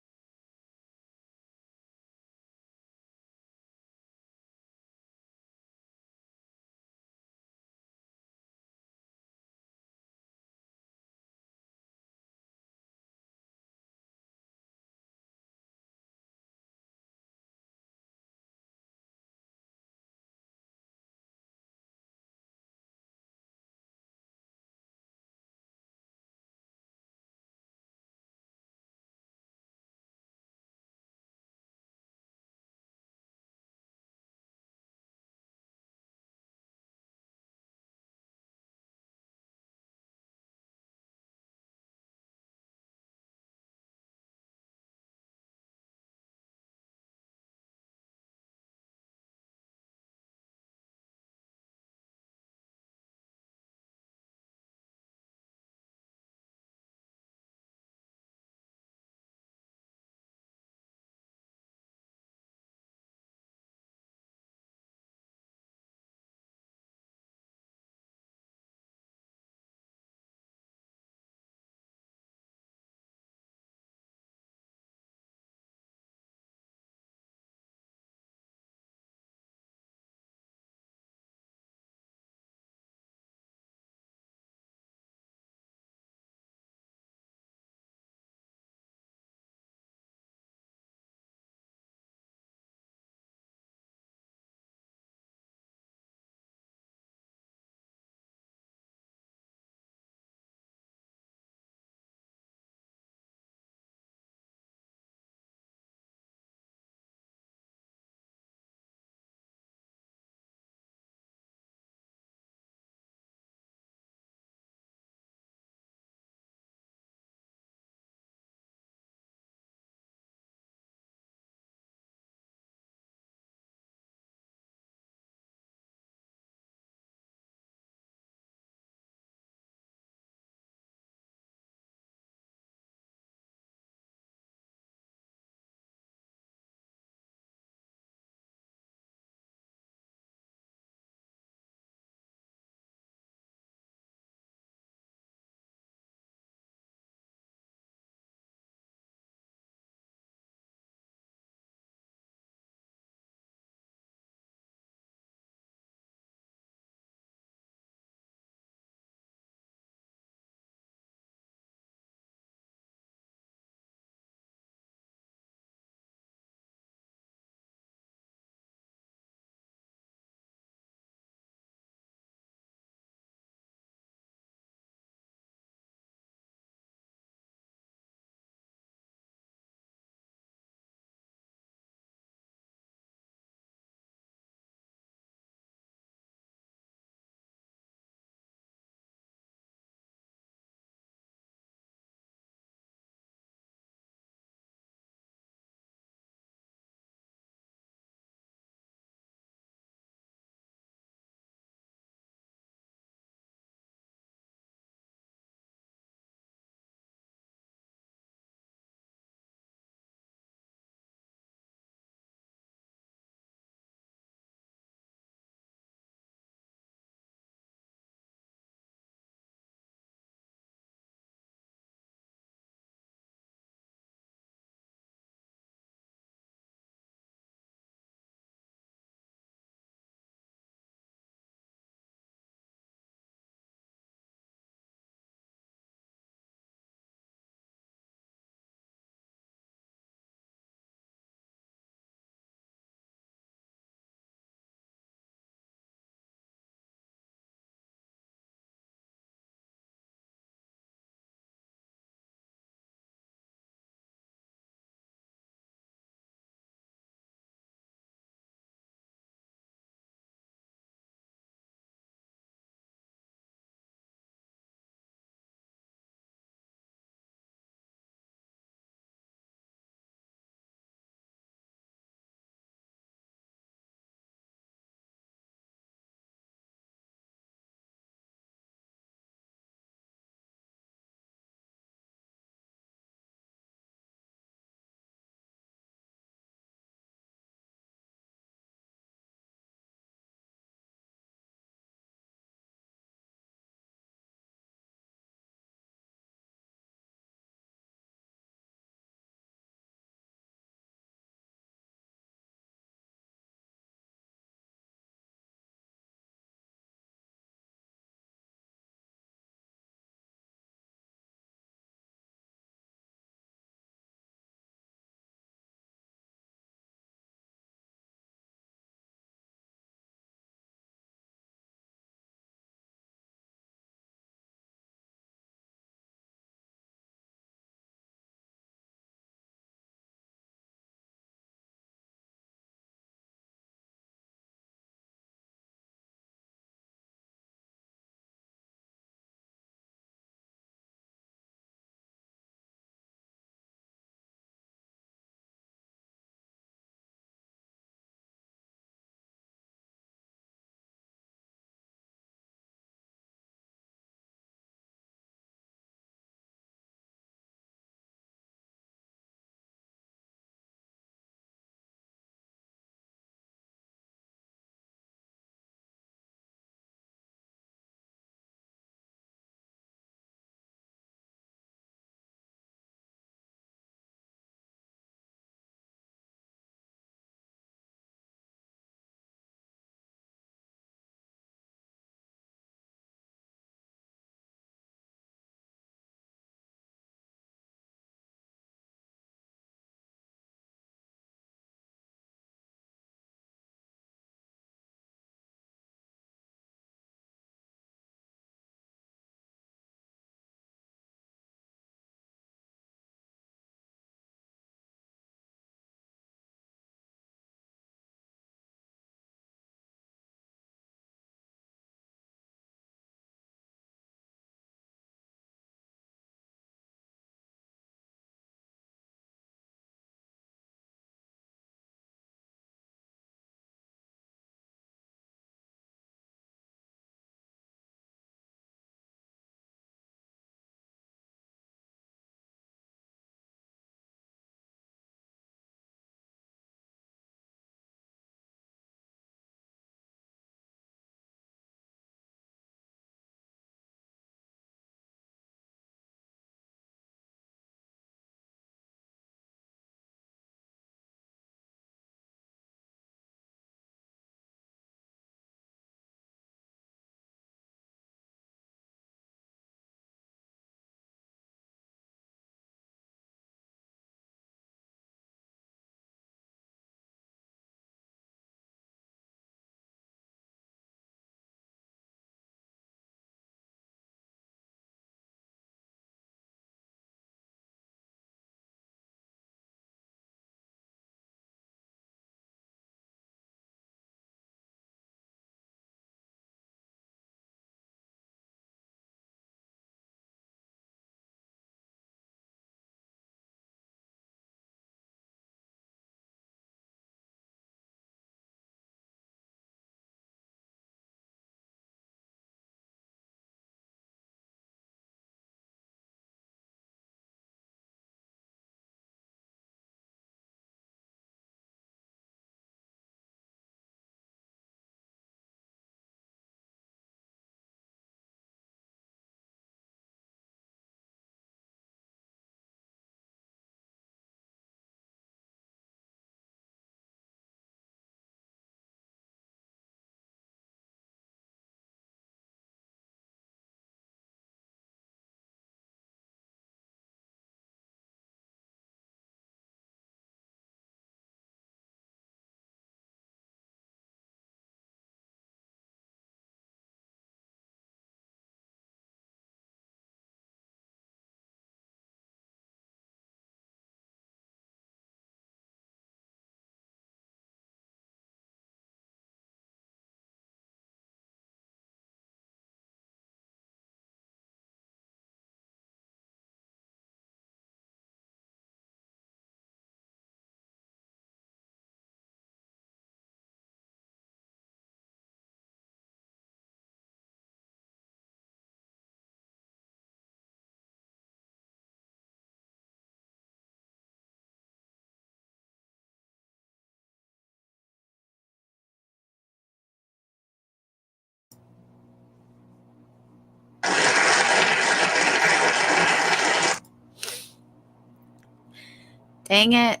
Dang it.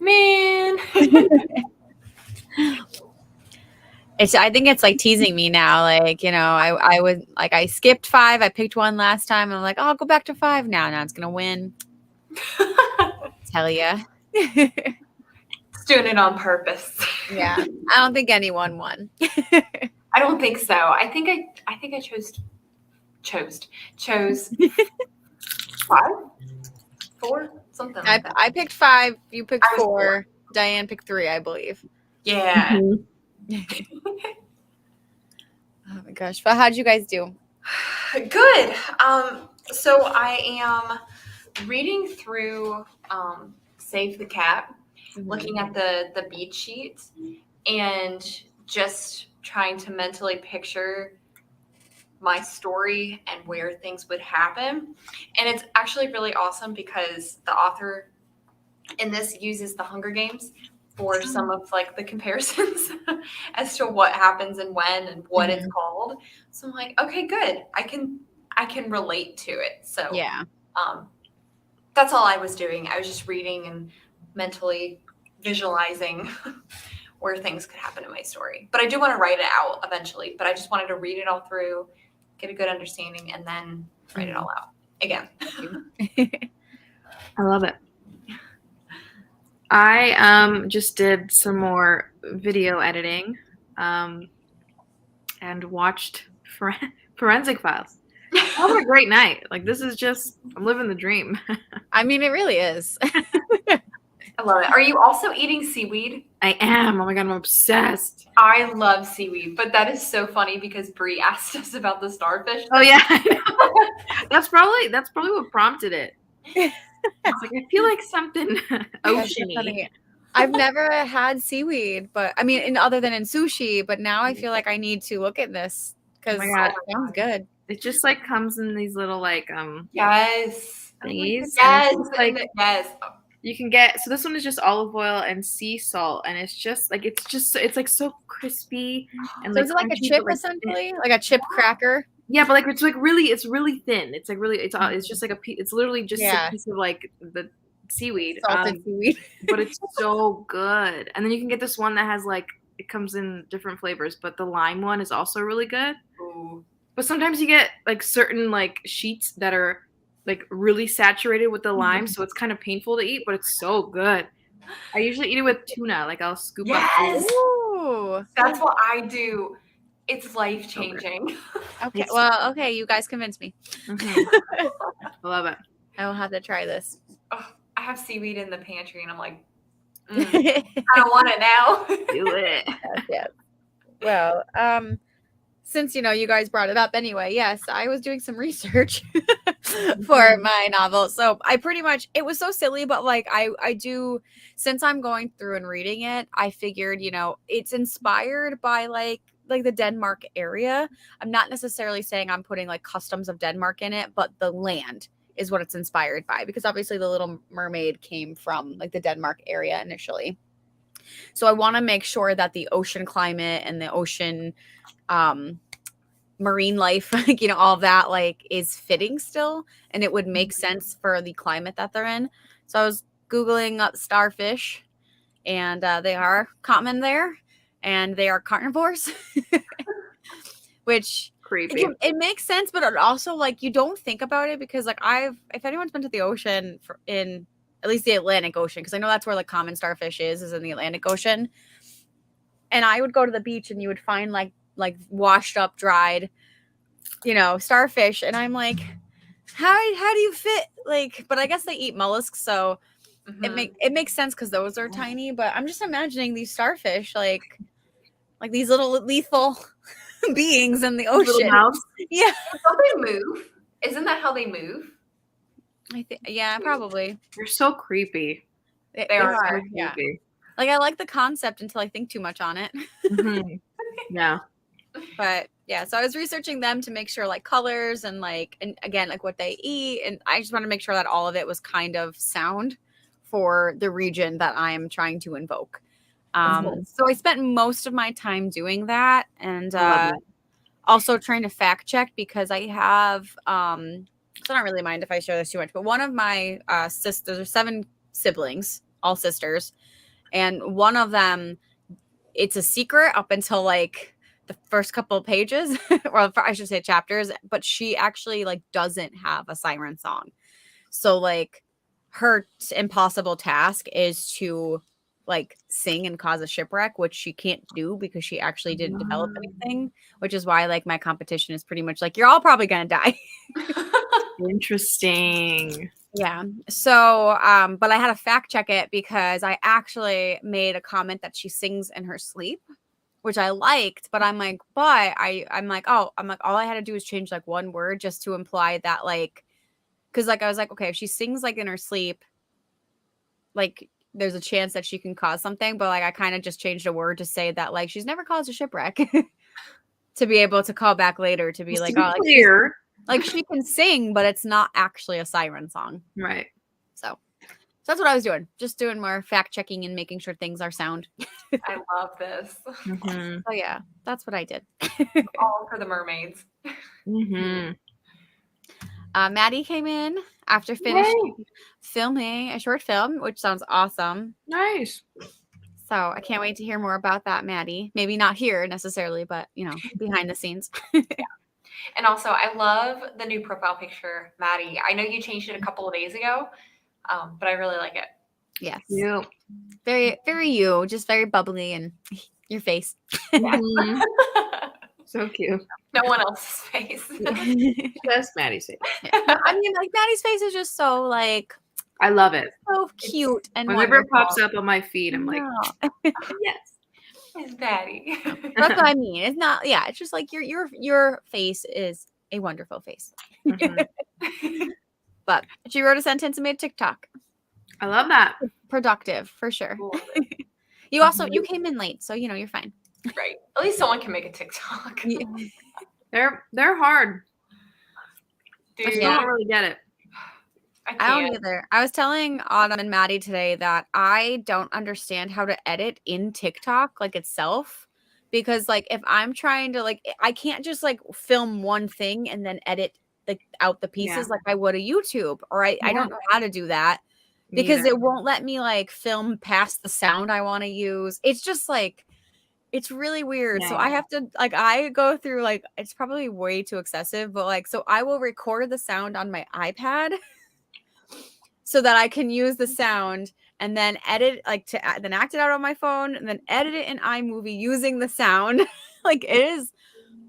Man. I think it's like teasing me now. Like, I would like I skipped 5. I picked 1 last time. And I'm like, oh, I'll go back to 5 now. Now it's gonna win. Tell ya. It's doing it on purpose. Yeah. I don't think anyone won. I don't think so. I think I chose 5, 4, something like that. I picked 5. You picked 4. Diane picked 3, I believe. Yeah. Oh my gosh. But how'd you guys do? Good. So I am reading through Save the Cat, looking at the beat sheets, and just trying to mentally picture my story and where things would happen. And it's actually really awesome because the author in this uses the Hunger Games for some of like the comparisons as to what happens and when and what it's called. So I'm like, okay, good. I can relate to it. So Yeah. That's all I was doing. I was just reading and mentally visualizing where things could happen in my story. But I do want to write it out eventually. But I just wanted to read it all through, get a good understanding, and then write it all out again. I love it. I just did some more video editing and watched Forensic Files. What a great night. Like, this is just, I'm living the dream. I mean, it really is. I love it. Are you also eating seaweed? I am. Oh my God, I'm obsessed. I love seaweed, but that is so funny because Brie asked us about the starfish. Oh yeah, that's probably what prompted it. I was like, I feel like something oceany. I've never had seaweed, but I mean, other than in sushi. But now I feel like I need to look at this because it sounds good. It just like comes in these little like yes thingies. Yes, like yes. You can get, so this one is just olive oil and sea salt, and it's just like it's like so crispy and so is it like a chip essentially, like a chip cracker? Yeah, but like it's really thin. It's like it's just like it's literally just a piece of like the seaweed, salted seaweed. But it's so good. And then you can get this one that has like, it comes in different flavors, but the lime one is also really good. Ooh. But sometimes you get like certain like sheets that are like really saturated with the lime, so it's kind of painful to eat, but it's so good. I usually eat it with tuna. Like I'll scoop up. Ooh. That's what I do. It's life changing. Okay. Well, okay. You guys convinced me. I love it. I will have to try this. Oh, I have seaweed in the pantry, and I'm like, I don't want it now. Do it. Yes. Well, since you guys brought it up anyway, yes, I was doing some research for my novel. So I pretty much, it was so silly, but like I do, since I'm going through and reading it, I figured, it's inspired by like the Denmark area. I'm not necessarily saying I'm putting like customs of Denmark in it, but the land is what it's inspired by, because obviously the Little Mermaid came from like the Denmark area initially. So I want to make sure that the ocean climate and the ocean marine life, like, all of that like is fitting still, and it would make sense for the climate that they're in. So I was Googling up starfish, and they are common there, and they are carnivores, which creepy. It makes sense, but it also like you don't think about it, because like if anyone's been to the ocean in at least the Atlantic Ocean, because I know that's where like common starfish is in the Atlantic Ocean, and I would go to the beach and you would find like washed up, dried, starfish, and I'm like, how do you fit, like, but I guess they eat mollusks, so it makes sense because those are tiny. But I'm just imagining these starfish like these little lethal beings in the ocean. Yeah. Don't they move? Isn't that how they move? I think, yeah, probably. They're so creepy. They are. Yeah. Like, I like the concept until I think too much on it. Yeah. But yeah, so I was researching them to make sure like colors and again, like what they eat. And I just want to make sure that all of it was kind of sound for the region that I am trying to invoke. So I spent most of my time doing that, and also trying to fact check, because I have So I don't really mind if I share this too much. But one of my sisters, there's 7 siblings, all sisters, and one of them, it's a secret up until like the first couple of pages, or I should say chapters. But she actually like doesn't have a siren song. So like her impossible task is to like sing and cause a shipwreck, which she can't do because she actually didn't develop anything, which is why like my competition is pretty much like, you're all probably gonna die. Interesting. Yeah. So but I had to fact check it because I actually made a comment that she sings in her sleep, which I liked, but I'm like, I'm like, all I had to do is change like one word just to imply that like, because like I was like, okay, if she sings like in her sleep, like there's a chance that she can cause something, but like I kind of just changed a word to say that like she's never caused a shipwreck to be able to call back later to be Just like, to be oh, clear. like she can sing, but it's not actually a siren song. Right. So that's what I was doing, just doing more fact checking and making sure things are sound. I love this. Mm-hmm. So yeah, that's what I did. All for the mermaids. Mm-hmm. Maddie came in after finishing filming a short film, which sounds awesome. Nice. So I can't wait to hear more about that, Maddie. Maybe not here necessarily, but you know, behind the scenes. And also, I love the new profile picture, Maddie. I know you changed it a couple of days ago, but I really like it. Yes. You. Very, very you, just very bubbly and your face. Mm-hmm. So cute. No one else's face. Just Maddie's face. I mean, like Maddie's face is just so like, I love it. so cute and whenever wonderful. it pops up on my feed, I'm like, yes. It's Maddie. That's what I mean. It's not, yeah, it's just like your face is a wonderful face. Mm-hmm. But she wrote a sentence and made a TikTok. I love that. Productive for sure. Cool. You also you came in late, so you know you're fine. Right. At least someone can make a TikTok. Yeah. They're hard. Dude, I still don't really get it. I don't either. I was telling Autumn and Maddie today that I don't understand how to edit in TikTok like itself, because like if I'm trying to like, I can't just like film one thing and then edit like out the pieces like I would a YouTube, or I don't know how to do that because it won't let me like film past the sound I want to use. It's just like, it's really weird. So I have to like, I go through like, it's probably way too excessive, but like, so I will record the sound on my iPad so that I can use the sound and then edit, like to then act it out on my phone and then edit it in iMovie using the sound. Like it is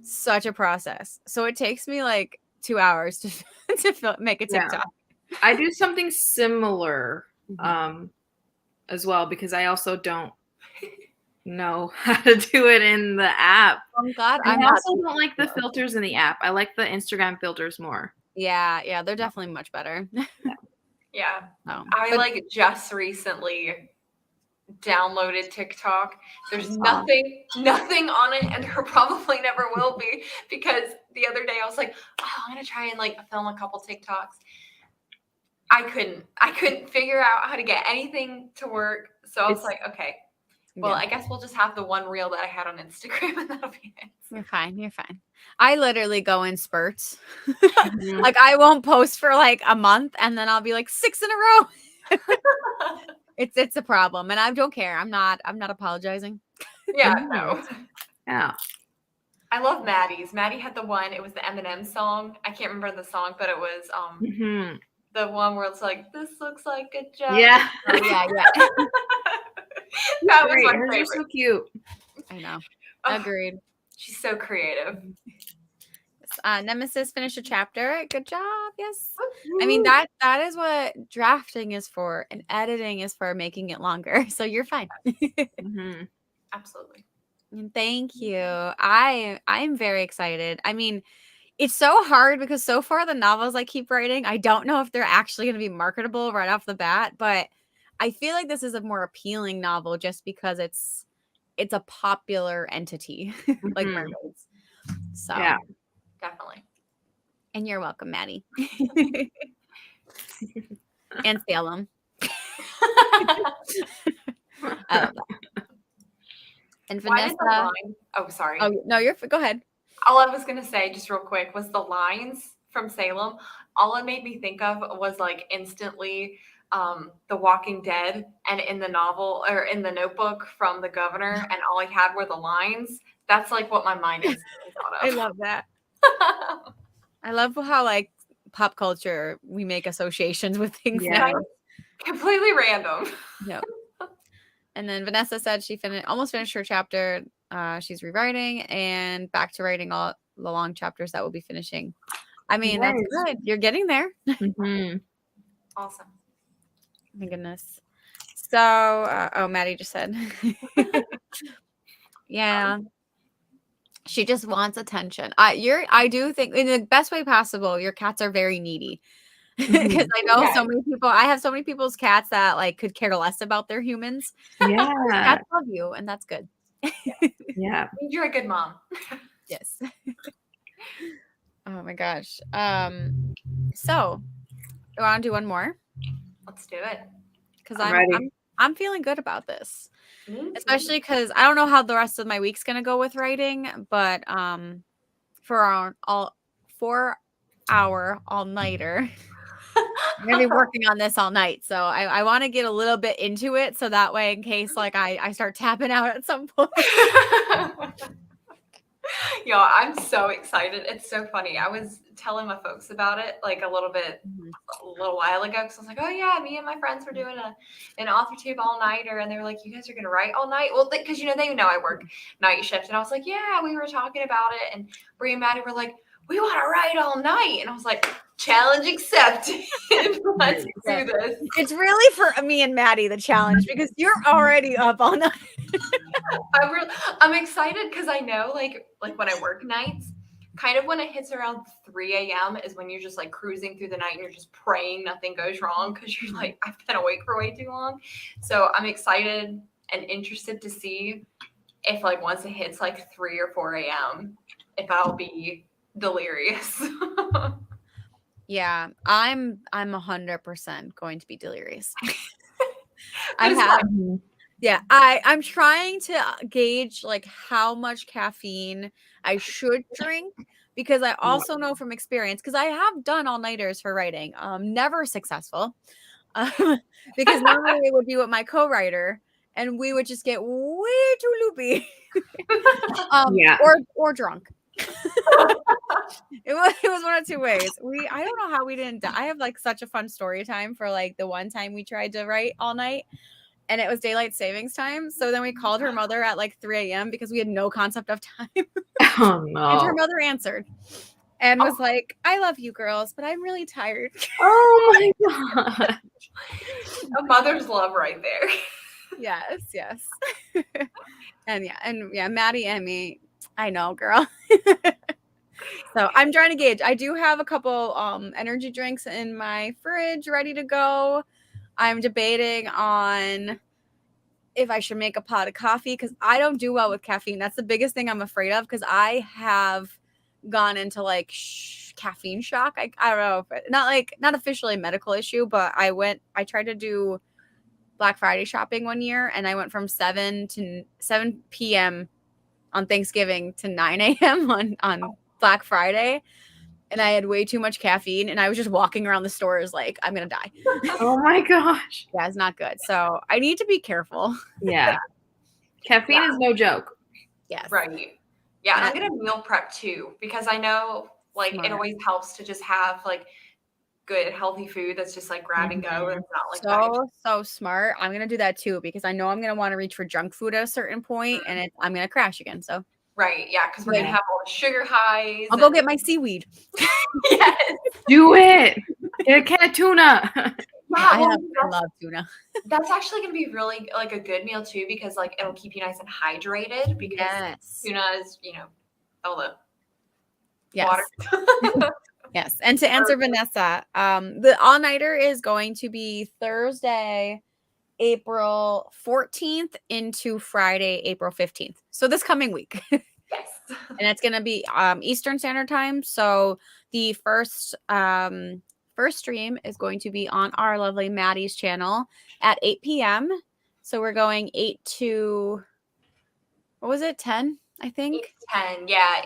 such a process. So it takes me like 2 hours to make a TikTok. I do something similar as well because I also don't know how to do it in the app. I'm glad. I also don't like the filters in the app. I like the Instagram filters more. Yeah, they're definitely much better. Yeah. Oh, I like just recently downloaded TikTok. There's nothing on it, and there probably never will be, because the other day I was like, oh, I'm gonna try and like film a couple TikToks. I couldn't figure out how to get anything to work. So I was like, okay, well, I guess we'll just have the one reel that I had on Instagram and that'll be it. You're fine. I literally go in spurts. Like I won't post for like a month and then I'll be like 6 in a row. It's a problem and I don't care. I'm not apologizing. Yeah, no. Yeah. I love Maddie's. Maddie had the one, it was the Eminem song. I can't remember the song, but it was the one where it's like, this looks like a job. Yeah. Oh, yeah. That was my Hers favorite. are so cute. I know. Oh, Agreed. she's so creative. Nemesis finished a chapter. Good job. Yes. I mean, that is what drafting is for, and editing is for making it longer. So you're fine. Absolutely. And thank you. I'm very excited. I mean, it's so hard because so far the novels I keep writing, I don't know if they're actually going to be marketable right off the bat, but I feel like this is a more appealing novel just because it's a popular entity like mermaids. So yeah, definitely. And you're welcome, Maddie. And Salem. I love that. And Vanessa. Oh, sorry. Oh no, go ahead. All I was gonna say, just real quick, was the lines from Salem, all it made me think of was like instantly The Walking Dead, and in the novel or in the Notebook from the governor, and all I had were the lines. That's like what my mind is thought I of. love that. I love how like pop culture we make associations with things Yeah. now. Completely random. Yep. And then Vanessa said she almost finished her chapter. She's rewriting and back to writing all the long chapters that we'll be finishing. I mean, that's Nice. good. You're getting there. Mm-hmm. Awesome. My goodness. So, oh, Maddie just said, yeah, she just wants attention. I do think in the best way possible, your cats are very needy. Because I know Yes. so many people, I have so many people's cats that like could care less about their humans. Yeah. Cats love you, and that's good. Yeah. You're a good mom. Yes. Oh my gosh. So I want to do one more Let's do it. because I'm ready. I'm feeling good about this, Me too. especially because I don't know how the rest of my week's gonna go with writing, but for our 4-hour all-nighter. I'm gonna be working on this all night, so I want to get a little bit into it, so that way, in case like I start tapping out at some point. Yo, I'm so excited. It's so funny. I was telling my folks about it like a little while ago, because I was like, oh yeah, me and my friends were doing an author tube all nighter, and they were like, you guys are gonna write all night? Well, because they know I work night shift, and I was like, yeah, we were talking about it, and Brie and Maddie were like, we want to write all night, and I was like, challenge accepted. Let's do this. It's really for me and Maddie the challenge because you're already up all night. I'm excited because I know like when I work nights, kind of when it hits around 3 a.m. is when you're just like cruising through the night and you're just praying nothing goes wrong because you're like, I've been awake for way too long. So I'm excited and interested to see if like once it hits like 3 or 4 a.m. if I'll be delirious. Yeah, I'm 100% going to be delirious. Yeah, I'm trying to gauge like how much caffeine I should drink because I also know from experience, because I have done all-nighters for writing, never successful, because normally it would be with my co-writer and we would just get way too loopy, or drunk. It was one of two ways. I don't know how we didn't die. I have like such a fun story time for like the one time we tried to write all night. And it was daylight savings time. So then we called her mother at like 3 a.m. because we had no concept of time. Oh, no. And her mother answered and was like, I love you girls, but I'm really tired. Oh my God. A mother's love right there. Yes. And Maddie and me, I know, girl. So I'm trying to gauge. I do have a couple energy drinks in my fridge ready to go. I'm debating on if I should make a pot of coffee because I don't do well with caffeine. That's the biggest thing I'm afraid of because I have gone into like caffeine shock. I don't know, not officially a medical issue, but I tried to do Black Friday shopping one year and I went from 7 p.m. on Thanksgiving to 9 a.m. on Black Friday. And I had way too much caffeine and I was just walking around the stores like, I'm going to die. Oh my gosh. Yeah, it's not good. So I need to be careful. Yeah. Caffeine is no joke. Yes. Right. Yeah. And I'm going to meal prep too, because I know like it always helps to just have like good, healthy food that's just like grab and go. It's not like so smart. I'm going to do that too, because I know I'm going to want to reach for junk food at a certain point and I'm going to crash again. So. Right. Yeah. Because we're going to have all the sugar highs. I'll go get my seaweed. Yes. Do it. Get a can of tuna. Yeah, I love tuna. That's actually going to be really like a good meal too, because like it'll keep you nice and hydrated because tuna is, all the water. Yes. And to answer Vanessa, the all-nighter is going to be Thursday, April 14th into Friday, April 15th. So this coming week. Yes. And it's going to be Eastern Standard Time. So the first stream is going to be on our lovely Maddie's channel at 8 p.m. So we're going 8 to, what was it, 10, I think? 10, yeah.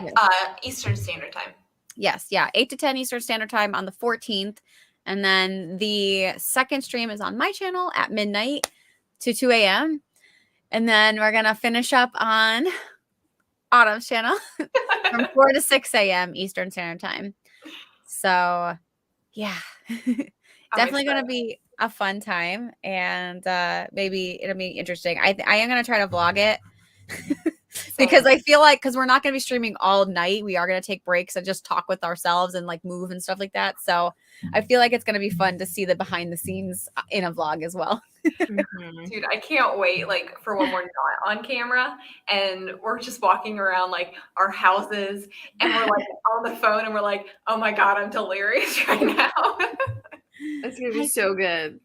Eastern Standard Time. Yes, yeah, 8 to 10 Eastern Standard Time on the 14th. And then the second stream is on my channel at midnight to 2 a.m. And then we're going to finish up on Autumn's channel from 4 to 6 a.m. Eastern Standard Time. So, yeah, definitely going to be a fun time. And maybe it'll be interesting. I am going to try to vlog it. Because I feel like, because we're not going to be streaming all night, we are going to take breaks and just talk with ourselves and like move and stuff like that. So I feel like it's going to be fun to see the behind the scenes in a vlog as well. Dude, I can't wait like for when we're not on camera and we're just walking around like our houses and we're like on the phone and we're like, oh my God, I'm delirious right now. That's going to be so good.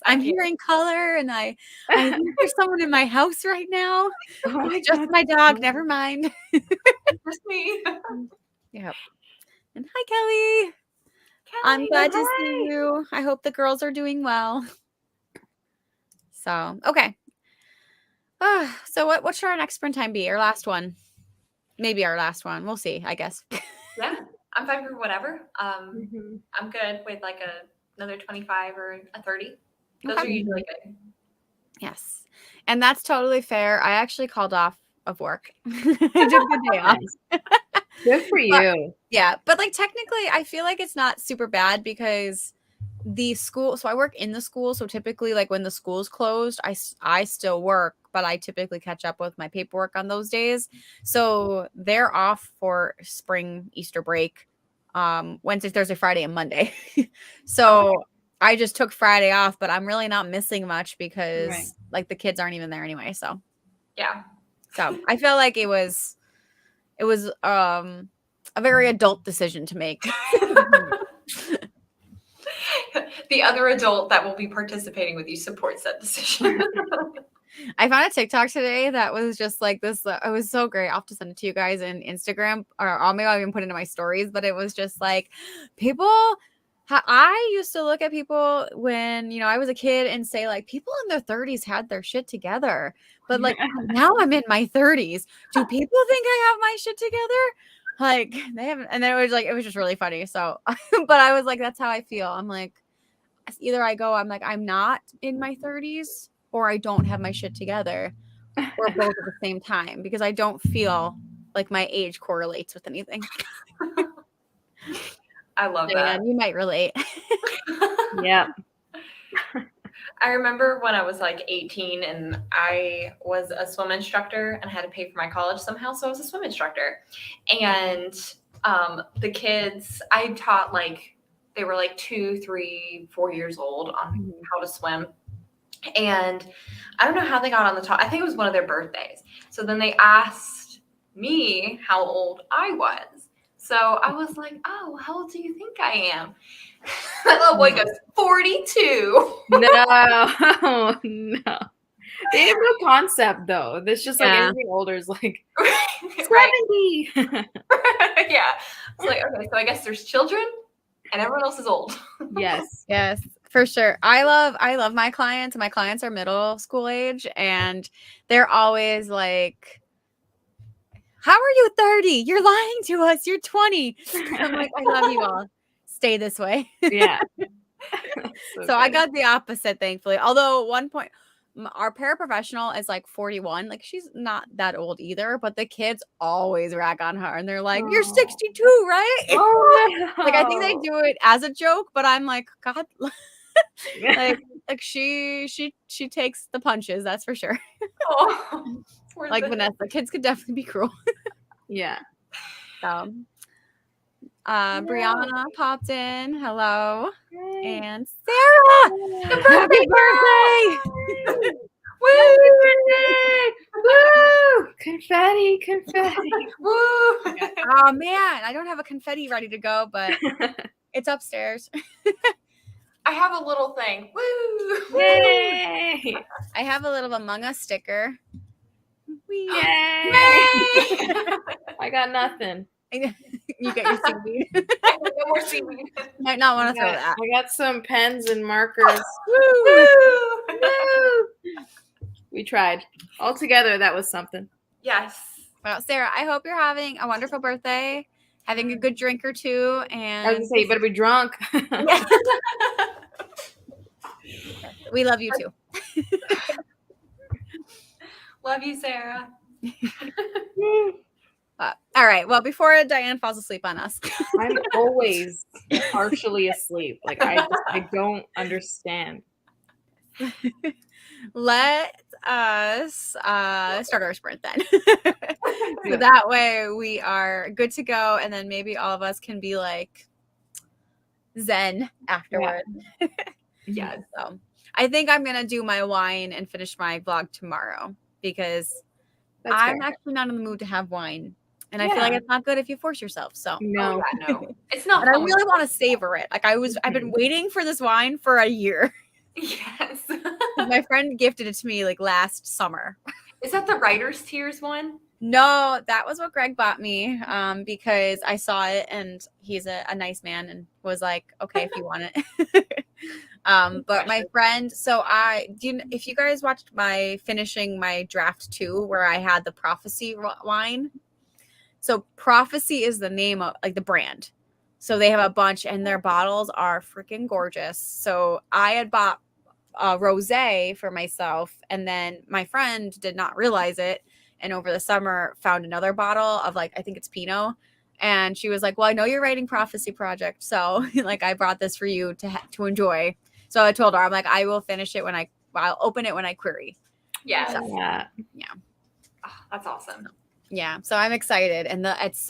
I'm hearing color and I think there's someone in my house right now. Oh my It's just God. my dog. Never mind. Just me. Yep. And hi, Kelly. I'm glad to see you. I hope the girls are doing well. So, okay. So what should our next sprint time be? Our last one? Maybe our last one. We'll see, I guess. Yeah, I'm fine for whatever. I'm good with like another 25 or a 30. Those are usually good. Yes. And that's totally fair. I actually called off of work. I did a good day off. Good for you. Yeah. But like technically I feel like it's not super bad because the school, so I work in the school. So typically like when the school's closed, I still work, but I typically catch up with my paperwork on those days. So they're off for spring Easter break, Wednesday, Thursday, Friday, and Monday. So I just took Friday off, but I'm really not missing much because like the kids aren't even there anyway. So yeah. So I feel like it was a very adult decision to make. The other adult that will be participating with you supports that decision. I found a TikTok today that was just like this. It was so great. I'll have to send it to you guys in Instagram, or maybe I'll even put it into my stories. But it was just like people. I used to look at people when I was a kid and say like people in their 30s had their shit together, but like now I'm in my 30s. Do people think I have my shit together? Like they haven't. And then it was just really funny. So, but I was like, that's how I feel. I'm like, either I'm like, I'm not in my 30s or I don't have my shit together or both at the same time because I don't feel like my age correlates with anything. I love that. You might relate. Yeah. I remember when I was like 18 and I was a swim instructor and I had to pay for my college somehow. So I was a swim instructor. And the kids I taught like they were like 2, 3, 4 years old on how to swim. And I don't know how they got on the top. I think it was one of their birthdays. So then they asked me how old I was. So I was like, oh, how old do you think I am? That little boy goes, 42. No, no. They have no concept though. That's just like anything older is like 70. Yeah. It's like, okay, so I guess there's children and everyone else is old. Yes, for sure. I love my clients. My clients are middle school age and they're always like, how are you 30? You're lying to us. You're 20. I'm like, I love you all. Stay this way. Yeah. So I got the opposite, thankfully. Although at one point, our paraprofessional is like 41. Like she's not that old either, but the kids always rag on her and they're like, you're 62, right? Oh, no. Like I think they do it as a joke, but I'm like, God, like she takes the punches, that's for sure. Oh, like Vanessa, kids could definitely be cruel. Yeah. So Brianna popped in. Hello. Yay. And Sarah! Happy birthday! Woo! Woo! Confetti. Woo! Oh man, I don't have a confetti ready to go, but it's upstairs. I have a little thing. Woo! Yay! I have a little Among Us sticker. Yay! I got nothing. You get your seaweed. No more seaweed. Might not want to throw that. I got some pens and markers. Woo! Woo! We tried. All together, that was something. Yes. Well, Sarah, I hope you're having a wonderful birthday. having a good drink or two, I was and gonna say you better be drunk. we love you too. Love you, Sarah. All right. Well, before Diane falls asleep on us, I'm always partially asleep. Like I don't understand. let us start our sprint then. So Yeah. that way we are good to go, and then maybe all of us can be like zen afterward. Yes. So I think I'm gonna do my wine and finish my vlog tomorrow because That's I'm fair. actually not in the mood to have wine. And I feel like Yeah. it's not good if you force yourself. So No. Oh, yeah, no. It's not and I fun. really want to savor it. Like I've been waiting for this wine for a year. Yes. My friend gifted it to me like last summer. Is that the Writer's Tears one? No, that was what Greg bought me because I saw it and he's a nice man and was like, okay, if you want it. But my friend, so if you guys watched my finishing my draft 2 where I had the Prophecy wine. So Prophecy is the name of like the brand. So they have a bunch and their bottles are freaking gorgeous. So I had bought a rosé for myself, and then my friend did not realize it, and over the summer found another bottle of like I think it's Pinot, and she was like, "Well, I know you're writing Prophecy Project, so like I brought this for you to enjoy." So I told her, I'm like, I will finish it I'll open it when I query. Yes. Yeah. Oh, that's awesome. Yeah, so I'm excited, and those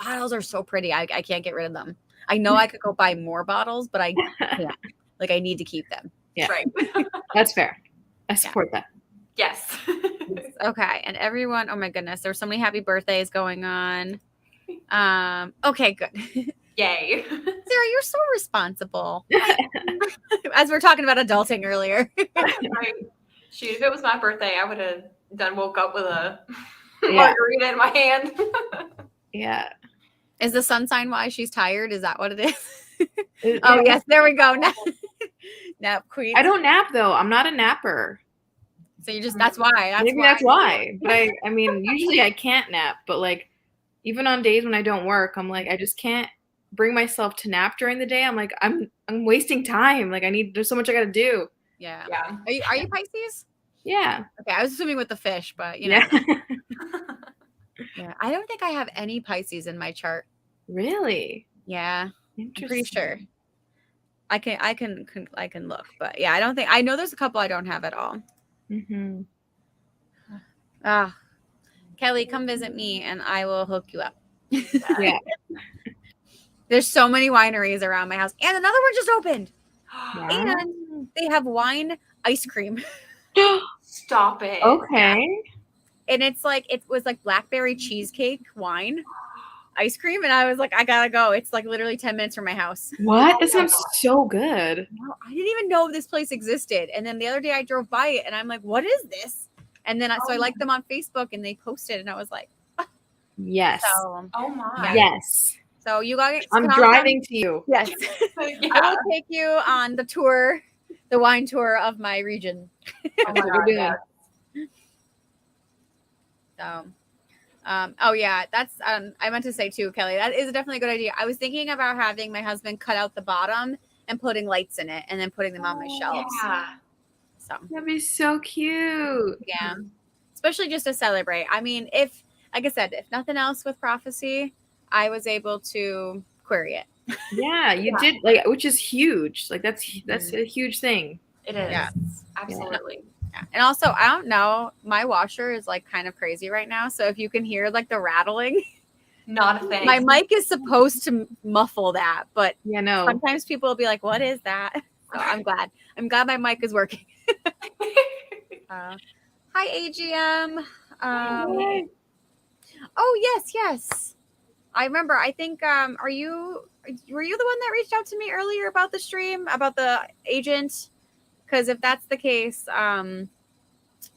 bottles are so pretty. I can't get rid of them. I know I could go buy more bottles, but I can't. Like I need to keep them. Yeah. Right. That's fair. I support that. Yes. Okay, and everyone, oh my goodness, there's so many happy birthdays going on. Okay, good. Yay. Sarah, you're so responsible. As we were talking about adulting earlier. Right. Shoot, if it was my birthday, I would have woke up with a Yeah. margarita in my hand. Yeah. Is the sun sign why she's tired? Is that what it is? Oh yes, there we go. Nap queen. I don't nap though. I'm not a napper. So you just that's why. That's why. But I mean, usually I can't nap, but like even on days when I don't work, I'm like I just can't bring myself to nap during the day. I'm like I'm wasting time. Like there's so much I got to do. Yeah. Yeah. Are you Pisces? Yeah. Okay, I was assuming with the fish, but you know. Yeah. I don't think I have any Pisces in my chart. Really? Yeah. I'm pretty Interesting. sure. I can look, but yeah, I know there's a couple I don't have at all. Mm-hmm. Kelly, come visit me and I will hook you up. Yeah. There's so many wineries around my house, and another one just opened. Wow. And they have wine ice cream. Stop it. Okay. And it was like blackberry cheesecake wine ice cream, and I was like, I gotta go. It's like literally 10 minutes from my house. What? That sounds so good. No, I didn't even know this place existed. And then the other day I drove by it and I'm like, what is this? And then I liked them on Facebook and they posted and I was like, Yes. so, Oh my. Yes. so you guys, I'm driving to you. Yes. Yeah. I will take you on the tour, the wine tour of my region. Oh my God, yeah. So, oh yeah, that's, I meant to say too, Kelly, that is definitely a good idea. I was thinking about having my husband cut out the bottom and putting lights in it and then putting them on my shelves. Yeah. So That'd be so cute. yeah, especially just to celebrate. I mean, like I said, if nothing else with Prophecy, I was able to query it. Yeah, you did, like, which is huge. Like that's a huge thing. It is. Yeah. Absolutely. Yeah. And also, I don't know, my washer is like kind of crazy right now. So if you can hear like the rattling, Not a thing. my mic is supposed to muffle that, but Yeah, no. sometimes people will be like, what is that? So I'm glad my mic is working. Hi, AGM. Oh, yes. I remember. I think, were you the one that reached out to me earlier about the stream, about the agent? Because if that's the case,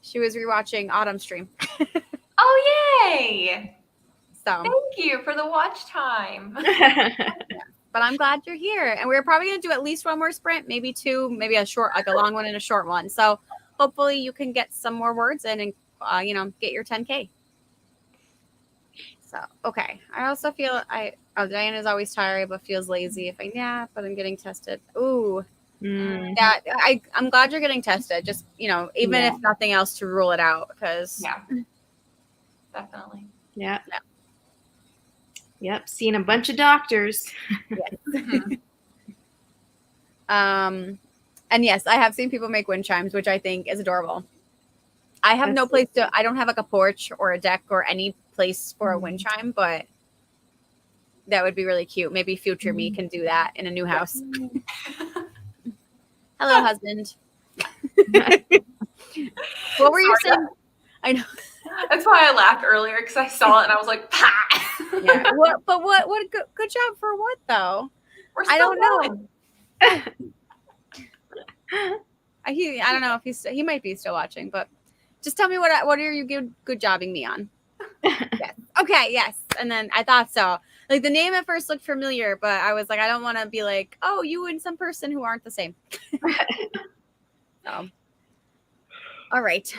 she was rewatching Autumn's stream. Oh, yay. So Thank you for the watch time. but I'm glad you're here. And we're probably going to do at least one more sprint, maybe two, maybe a long one and a short one. So hopefully you can get some more words in and, get your 10K. So, okay. I also feel Oh, Diana's always tired but feels lazy if I nap, but I'm getting tested. Ooh. Mm. Yeah, I'm glad you're getting tested. Just, even Yeah. if nothing else to rule it out, because Yeah. Definitely. Yeah. Yeah. Yep. Seen a bunch of doctors. Mhm. And yes, I have seen people make wind chimes, which I think is adorable. I have no place to, I don't have like a porch or a deck or any place for a wind chime, but that would be really cute. Maybe future me can do that in a new house. Hello, husband. What were you Sorry, saying? I know. That's why I laughed earlier because I saw it and I was like, "Pah!" Yeah. But what good job for what though? We're I still don't know. going. I don't know if he might be still watching, but just tell me what are you good jobbing me on? Yes. Okay, yes. And then I thought so. Like the name at first looked familiar, but I was like, I don't want to be like, oh, you and some person who aren't the same. So, all right.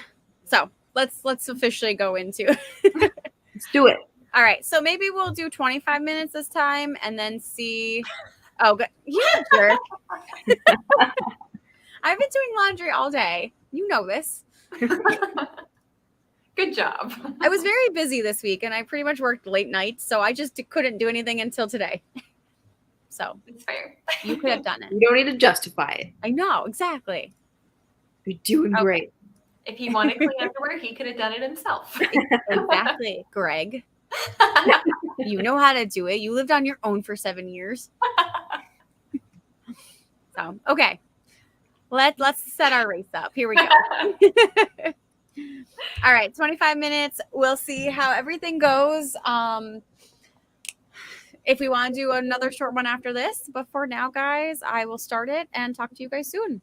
So let's officially go into. Let's do it. All right. So maybe we'll do 25 minutes this time, and then see. Oh, you're a jerk. I've been doing laundry all day. You know this. Good job. I was very busy this week, and I pretty much worked late nights, so I just couldn't do anything until today. So It's fair. you could have done it. You don't need to justify it. I know, exactly. You're doing great. If he wanted clean underwear, he could have done it himself. Exactly, Greg. You know how to do it. You lived on your own for 7 years. So, okay. Let's set our race up. Here we go. All right, 25 minutes. We'll see how everything goes. If we want to do another short one after this, but for now, guys, I will start it and talk to you guys soon.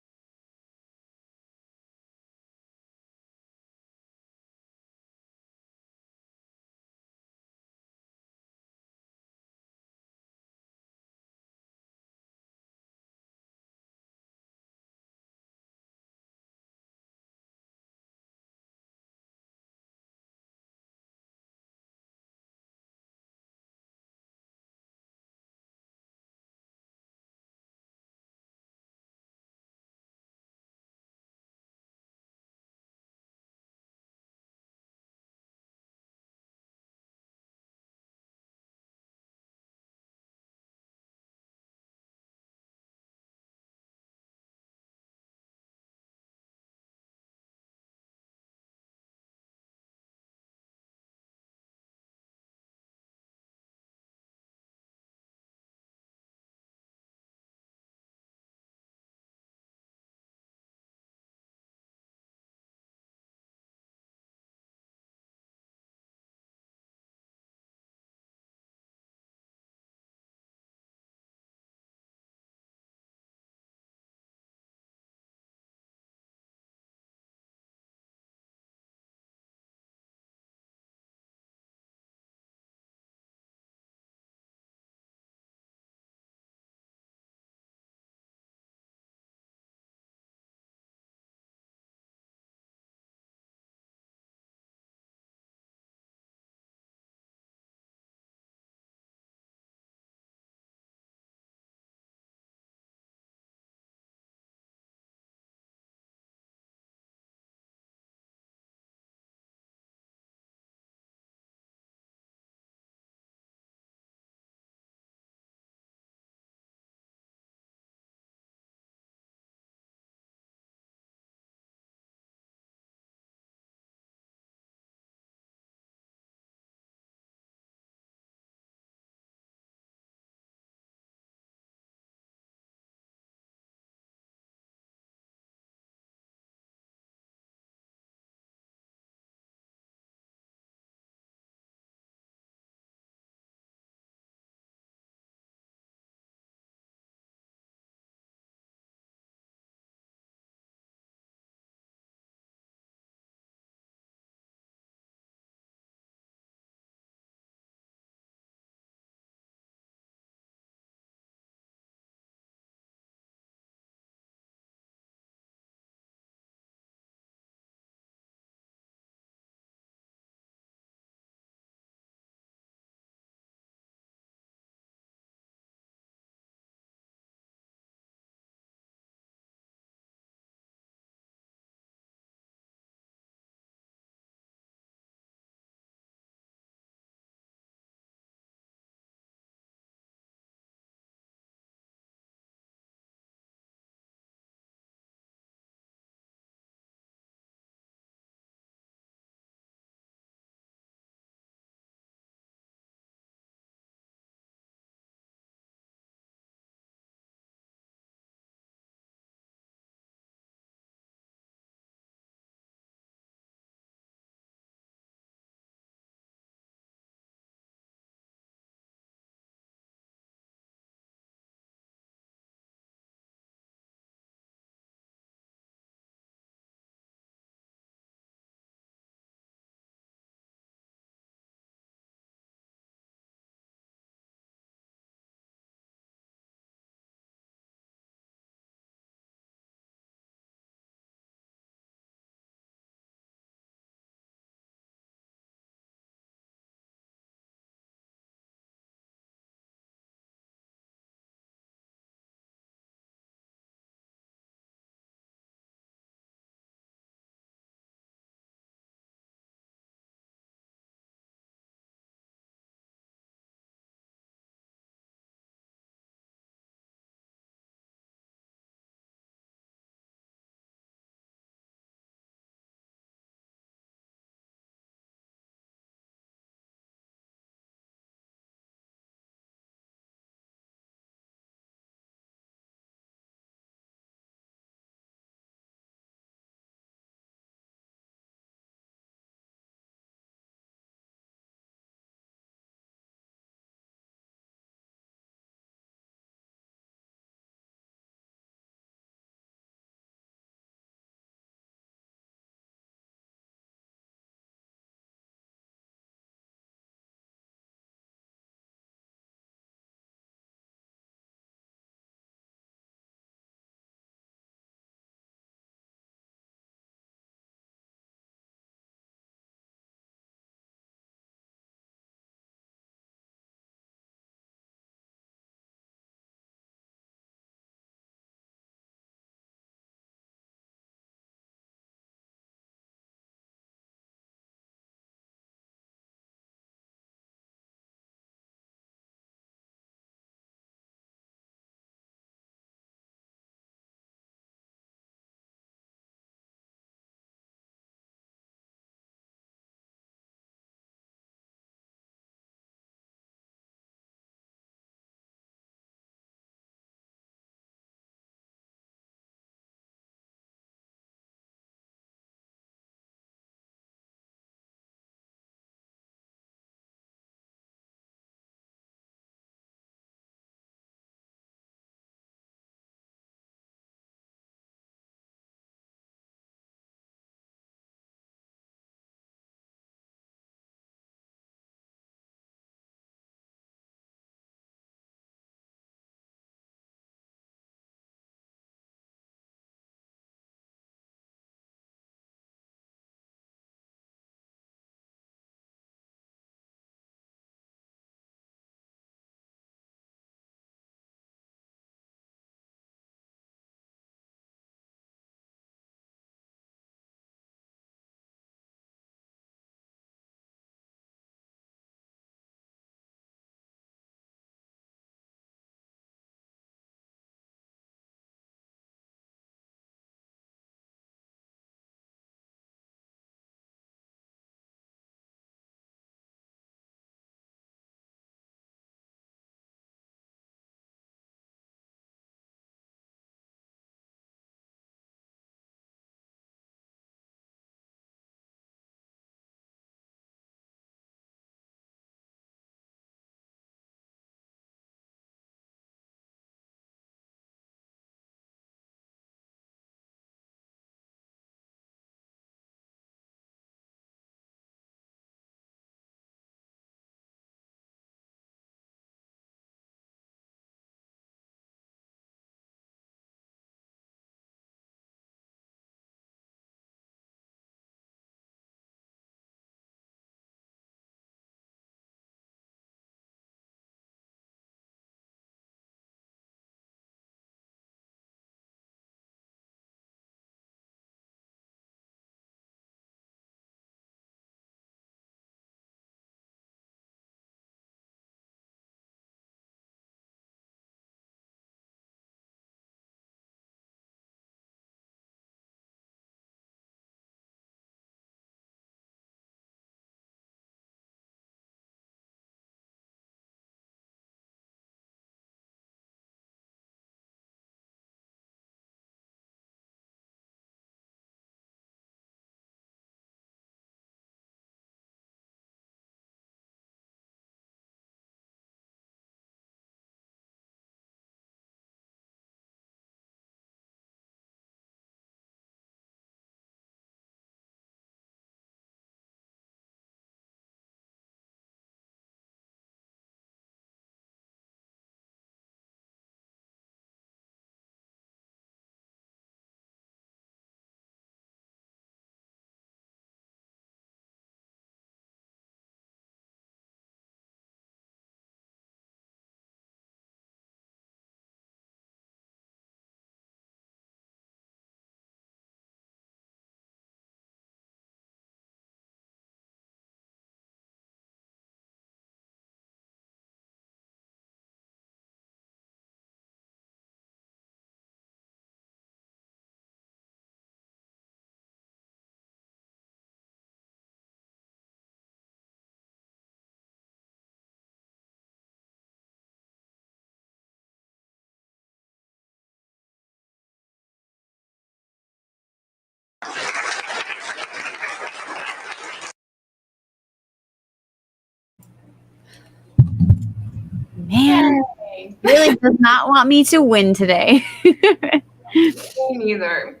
Man, Yay. really does not want me to win today. Me neither.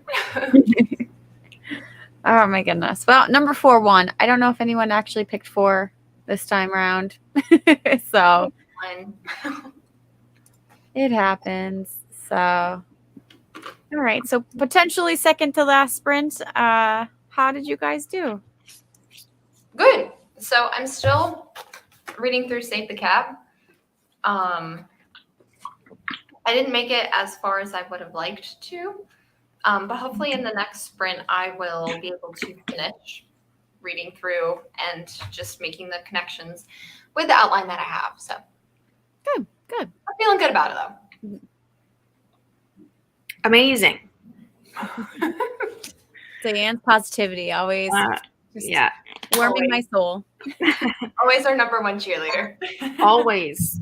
Oh my goodness. Well, number 4 won. I don't know if anyone actually picked 4 this time around. So Fun. it happens. So all right. So potentially second to last sprint. How did you guys do? Good. So I'm still reading through Save the Cab. I didn't make it as far as I would have liked to. But hopefully in the next sprint, I will be able to finish reading through and just making the connections with the outline that I have. So Good. I'm feeling good about it though. Amazing. Diane's positivity always just Yeah. warming my soul. Always our number one cheerleader. Always.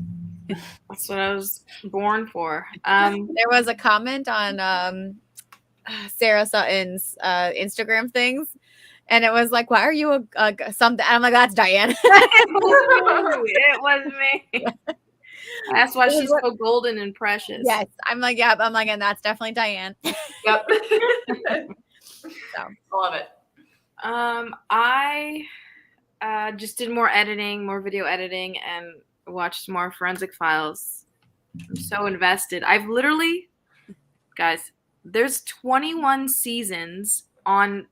That's what I was born for. There was a comment on Sarah Sutton's Instagram things, and it was like, "Why are you a something?" I'm like, "That's Diane." It was me. That's why she's so golden and precious. Yes, I'm like, yeah, I'm like, and that's definitely Diane. Yep. So. Love it. I just did more editing, more video editing, and watched more Forensic Files. I'm so invested. I've literally, guys, there's 21 seasons on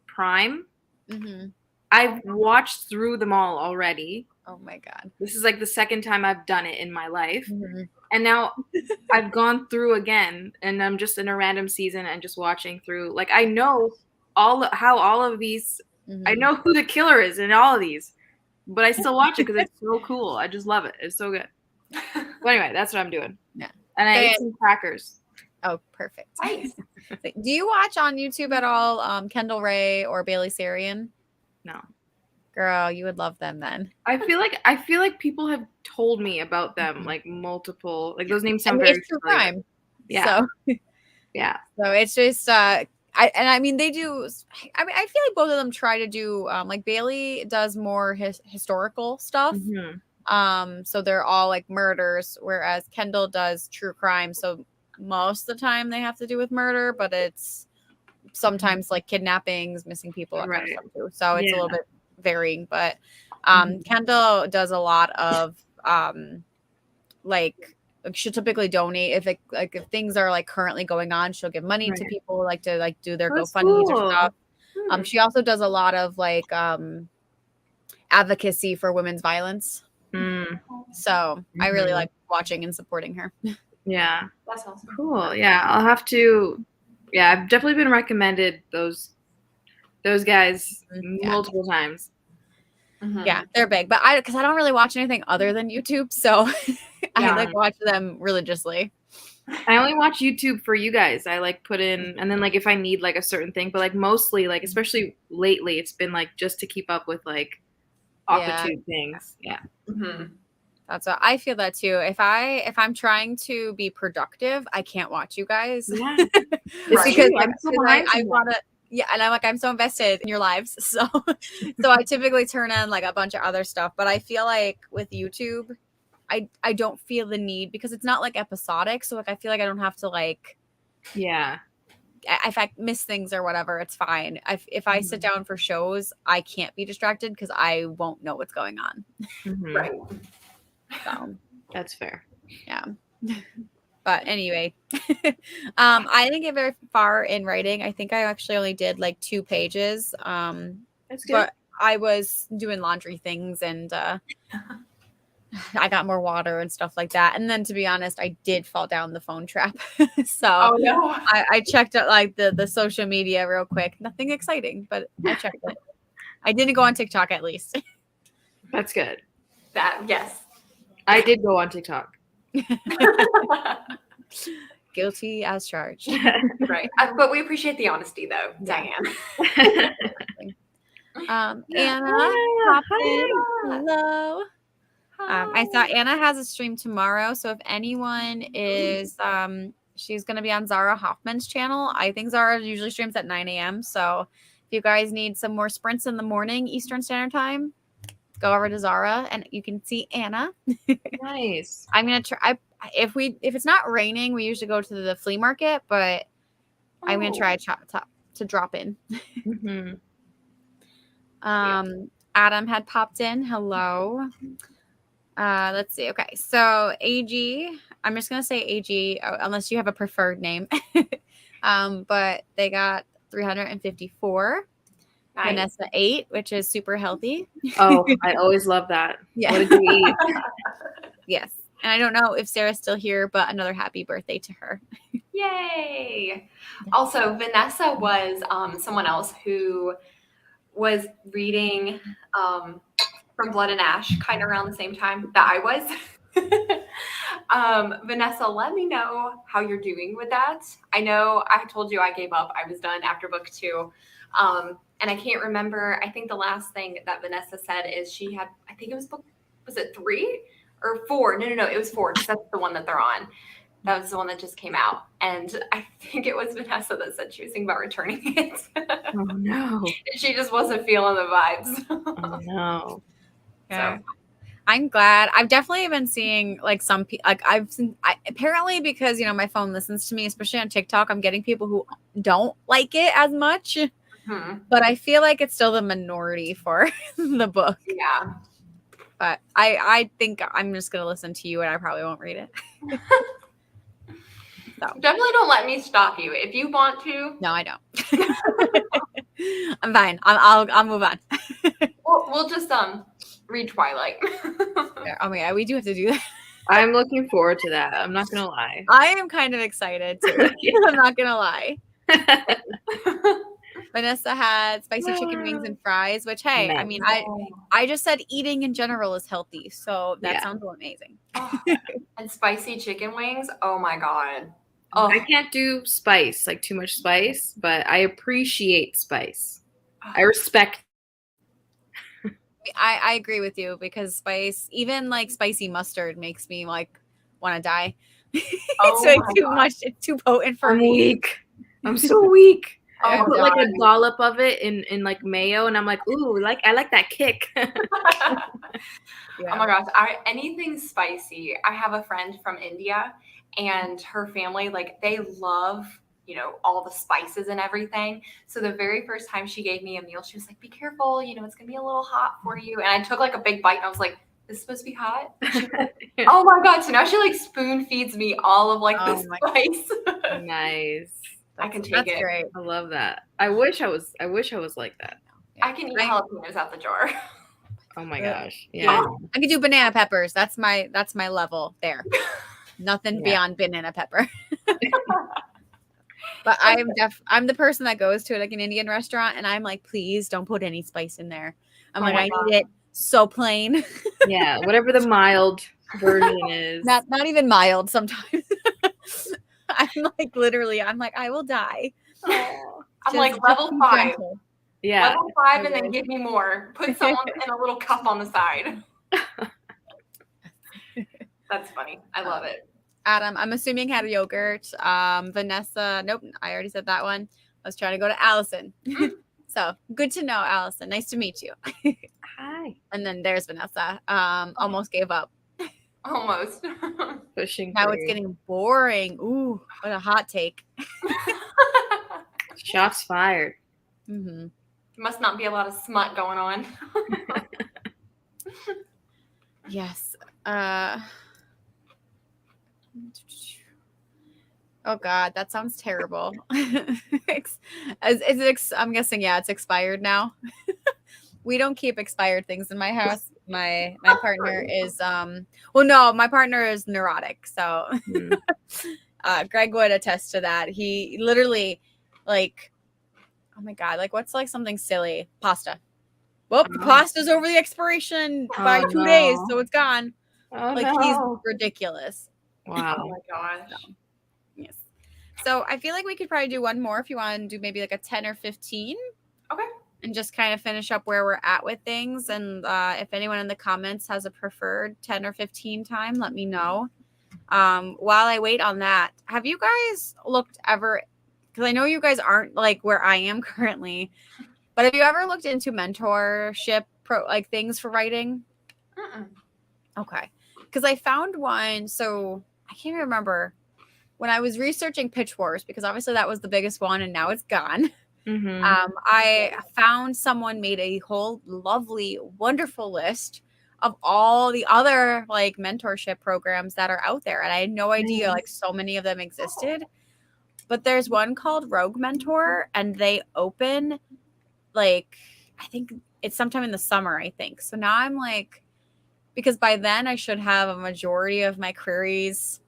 Prime. Mm-hmm. I've watched through them all already. Oh my God. This is like the second time I've done it in my life. Mm-hmm. And now I've gone through again, and I'm just in a random season and just watching through. Like, I know how all of these, Mm-hmm. I know who the killer is in all of these, but I still watch it because it's so cool. I just love it. It's so good. But anyway, that's what I'm doing. Yeah. And I ate some crackers. Oh, perfect. Nice. Do you watch on YouTube at all Kendall Ray or Bailey Sarian? No. Girl, you would love them then. I feel like people have told me about them, like multiple, like those names sound very it's true crime. Yeah. So, yeah. So it's just I mean they do. I mean I feel like both of them try to do like Bailey does more historical stuff. Mm-hmm. So they're all like murders, whereas Kendall does true crime. So most of the time they have to do with murder, but it's sometimes like kidnappings, missing people, that kind of stuff too. So it's a little bit varying, but Kendall does a lot of like she'll typically donate if things are like currently going on, she'll give money to people like to like do their GoFundMes or stuff. She also does a lot of like advocacy for women's violence. So I really like watching and supporting her. Yeah. That's awesome. Cool. Yeah, I'll have to. Yeah, I've definitely been recommended those guys multiple times. Mm-hmm. Yeah, they're big, but because I don't really watch anything other than YouTube, so I like watch them religiously. I only watch YouTube for you guys. I like put in, and then like if I need like a certain thing, but like mostly like especially lately, it's been like just to keep up with like Aquatube things. Yeah. Mm-hmm. That's what I feel that too. If I'm trying to be productive, I can't watch you guys. Yeah. It's because like, I'm so behind I want to. Yeah, and I'm so invested in your lives, so I typically turn on like a bunch of other stuff. But I feel like with YouTube, I don't feel the need because it's not like episodic. So like I feel like I don't have to like. Yeah. If I miss things or whatever, it's fine. If I sit down for shows, I can't be distracted because I won't know what's going on. Mm-hmm. Right. So that's fair. Yeah. But anyway, I didn't get very far in writing. I think I actually only did like 2 pages. That's good. But I was doing laundry things and I got more water and stuff like that. And then to be honest, I did fall down the phone trap. So I checked out like the social media real quick. Nothing exciting, but I checked it. I didn't go on TikTok at least. That's good. Yes. I did go on TikTok. Guilty as charged. Right. But we appreciate the honesty though, Diane. Anna, hello. I thought Anna has a stream tomorrow, so if anyone is she's going to be on Zara Hoffman's channel. I think Zara usually streams at 9 a.m. So if you guys need some more sprints in the morning Eastern Standard Time, go over to Zara and you can see Anna. Nice. I'm gonna try. If it's not raining, we usually go to the flea market, but I'm gonna try to drop in. Mm-hmm. Adam had popped in. Hello. Let's see. Okay, so AG. I'm just gonna say AG unless you have a preferred name. But they got 354. Nice. Vanessa 8, which is super healthy. Oh, I always love that. Yeah. What did you eat? Yes. And I don't know if Sarah's still here, but another happy birthday to her. Yay. Also, Vanessa was someone else who was reading From Blood and Ash kind of around the same time that I was. Vanessa, let me know how you're doing with that. I know I told you I gave up. I was done after book 2. And I can't remember. I think the last thing that Vanessa said is she had, I think it was was it 3 or 4? No, it was 4 because that's the one that they're on. That was the one that just came out. And I think it was Vanessa that said she was thinking about returning it. Oh, no. She just wasn't feeling the vibes. Oh, no. Okay. So I'm glad. I've definitely been seeing like some people, like apparently because, my phone listens to me, especially on TikTok, I'm getting people who don't like it as much. Mm-hmm. But I feel like it's still the minority for the book. Yeah. But I think I'm just going to listen to you and I probably won't read it. So. Definitely don't let me stop you. If you want to. No, I don't. I'm fine. I'll move on. We'll just read Twilight. Oh my God, we do have to do that. I'm looking forward to that. I'm not going to lie. I am kind of excited too. I'm not going to lie. Vanessa had spicy chicken wings and fries, which, hey, nice. I mean, I just said eating in general is healthy. So that sounds amazing. And spicy chicken wings. Oh my God. Oh. I can't do spice, like too much spice, but I appreciate spice. I respect. I agree with you because spice, even like spicy mustard makes me like want to die. It's like too much. It's too potent for me. I'm weak. I'm so weak. Oh I put like a dollop of it in like mayo, and I'm like, ooh, I like that kick. Yeah. Oh my gosh, anything spicy. I have a friend from India, and her family, like, they love, all the spices and everything. So the very first time she gave me a meal, she was like, be careful, it's gonna be a little hot for you. And I took like a big bite, and I was like, this is supposed to be hot? Oh my God. So now she like spoon feeds me all of like the spice. Nice. I can take it. Great. I love that. I wish I was like that. Yeah. I can eat jalapenos out the jar. Oh my gosh. Yeah. I could do banana peppers. That's my level there. Nothing beyond banana pepper. But I'm the person that goes to like an Indian restaurant and I'm like, please don't put any spice in there. I'm I need it so plain. Yeah, whatever the mild version is. Not even mild sometimes. I'm like I will die. Oh. I'm like level 5. Gentle. Yeah. Level 5 and then give me more. Put someone in a little cup on the side. That's funny. I love it. Adam, I'm assuming had yogurt. Vanessa, nope, I already said that one. I was trying to go to Allison. So good to know, Allison. Nice to meet you. Hi. And then there's Vanessa. Almost gave up. Almost. Pushing now through. It's getting boring. Ooh, what a hot take. Shots fired. Mm-hmm. Must not be a lot of smut going on. Yes. Oh God, that sounds terrible. I'm guessing, it's expired now. We don't keep expired things in my house. My partner is my partner is neurotic. So Greg would attest to that. He literally like, oh my God, like what's like something silly? Pasta. Well, the pasta's over the expiration by 2 days, so it's gone. He's ridiculous. Wow. Oh my gosh. Yes. So I feel like we could probably do one more if you want to do maybe like a 10 or 15. Okay. And just kind of finish up where we're at with things. And if anyone in the comments has a preferred 10 or 15 time, let me know. While I wait on that, have you guys looked ever, because I know you guys aren't like where I am currently, but have you ever looked into mentorship things for writing? Mm-mm. Okay. Because I found one. So I can't remember when I was researching Pitch Wars, because obviously that was the biggest one and now it's gone. I found someone made a whole lovely, wonderful list of all the other like mentorship programs that are out there. And I had no idea like so many of them existed. But there's one called Rogue Mentor, and they open like, I think it's sometime in the summer, I think. So now I'm like, because by then I should have a majority of my queries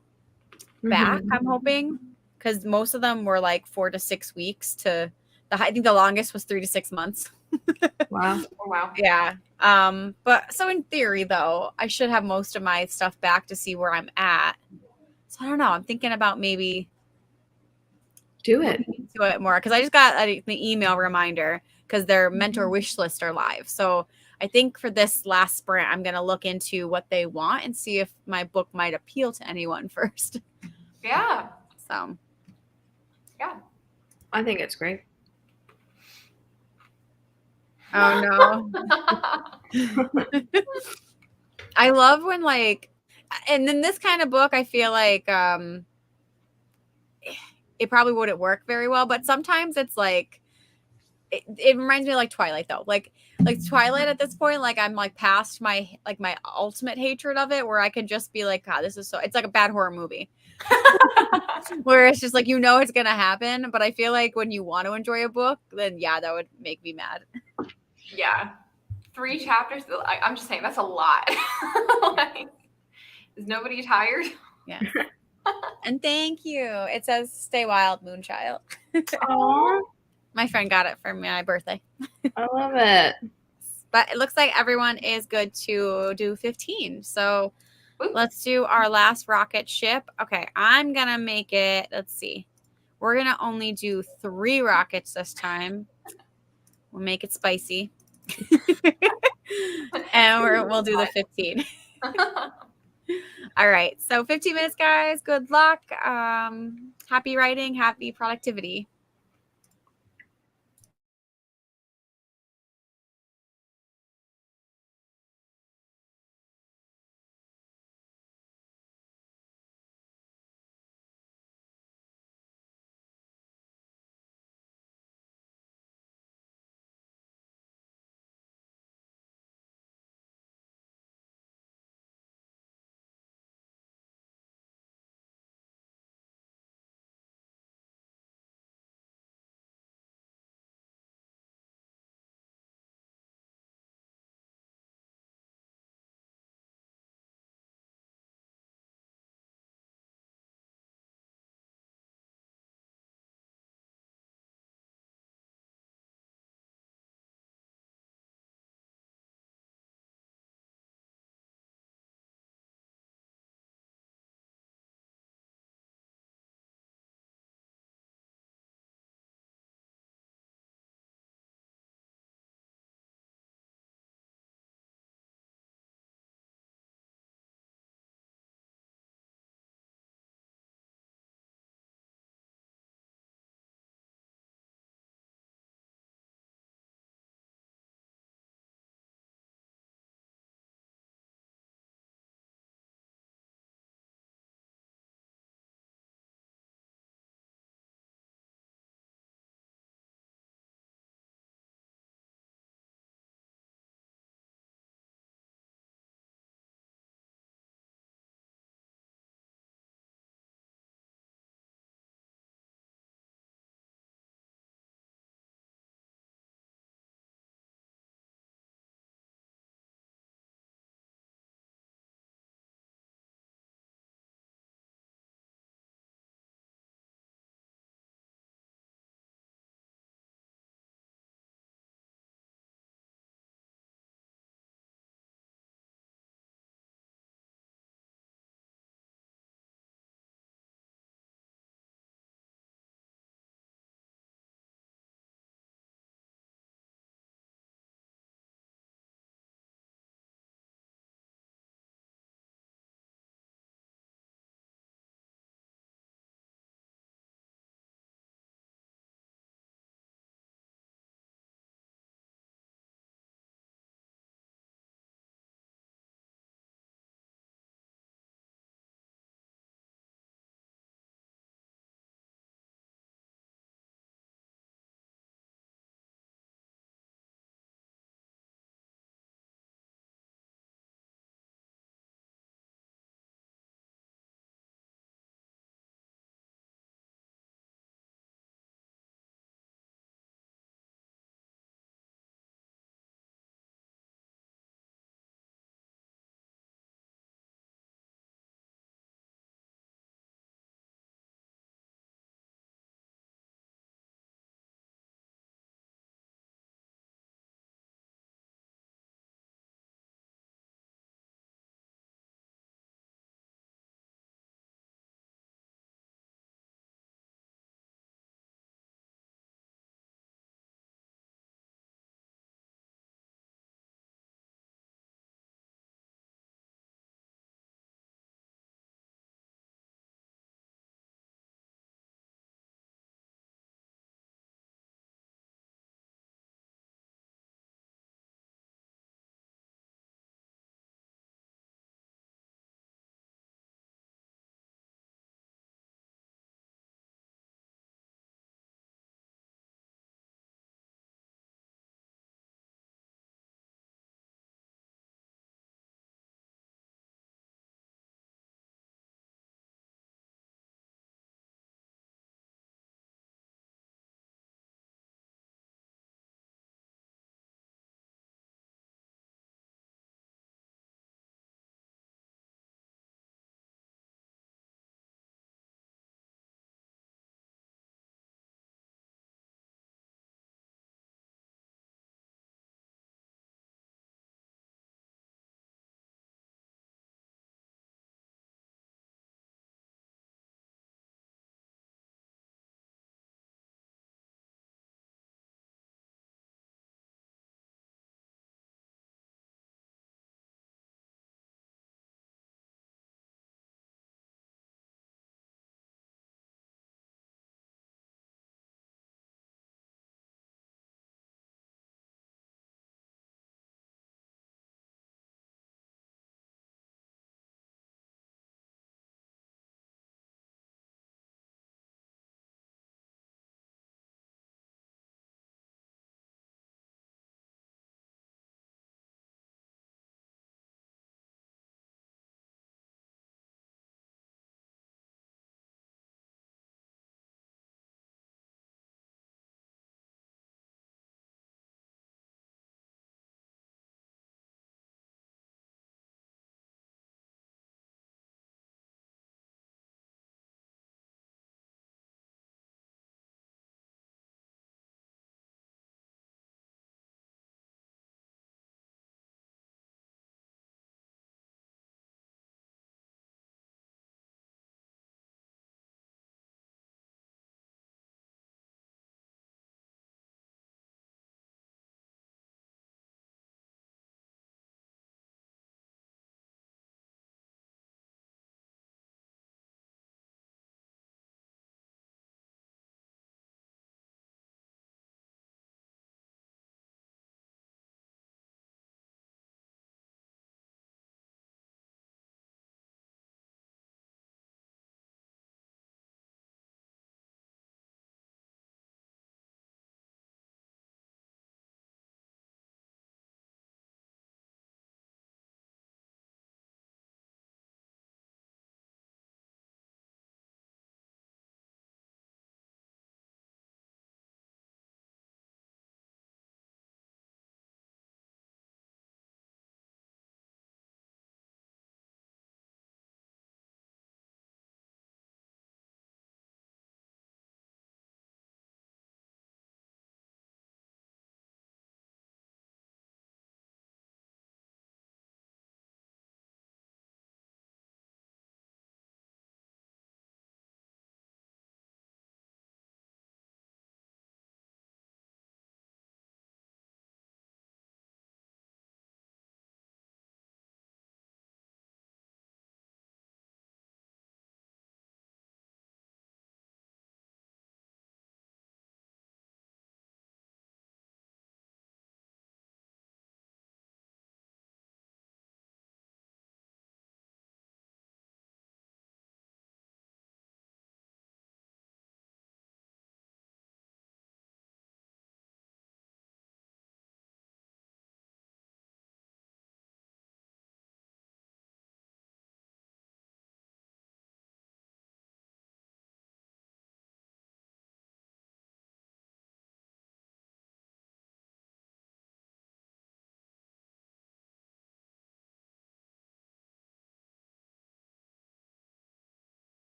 back, I'm hoping, because most of them were like 4 to 6 weeks to I think the longest was 3 to 6 months. Wow. Oh, wow. Yeah. But so in theory though, I should have most of my stuff back to see where I'm at. So I don't know. I'm thinking about maybe Do it. looking into it more, because I just got the email reminder because their mentor wish list are live. So I think for this last sprint, I'm going to look into what they want and see if my book might appeal to anyone first. Yeah. So, Yeah. I think it's great. oh no. I love when like, and then this kind of book, I feel like it probably wouldn't work very well, but sometimes it's like, it reminds me of like Twilight though. Like Twilight at this point, like I'm like past my ultimate hatred of it, where I can just be like, God, this is so, it's like a bad horror movie. Where it's just like, it's gonna happen. But I feel like when you want to enjoy a book, then yeah, that would make me mad. Yeah. 3 chapters. I'm just saying that's a lot. Like, is nobody tired? Yeah. And thank you. It says "Stay Wild, Moonchild." Aww. My friend got it for my birthday. I love it. But it looks like everyone is good to do 15. So Ooh. let's do our last rocket ship. Okay, I'm going to make it, let's see. We're going to only do 3 rockets this time. We'll make it spicy. And we'll do the 15. All right. So 15 minutes, guys. Good luck. Happy writing. Happy productivity.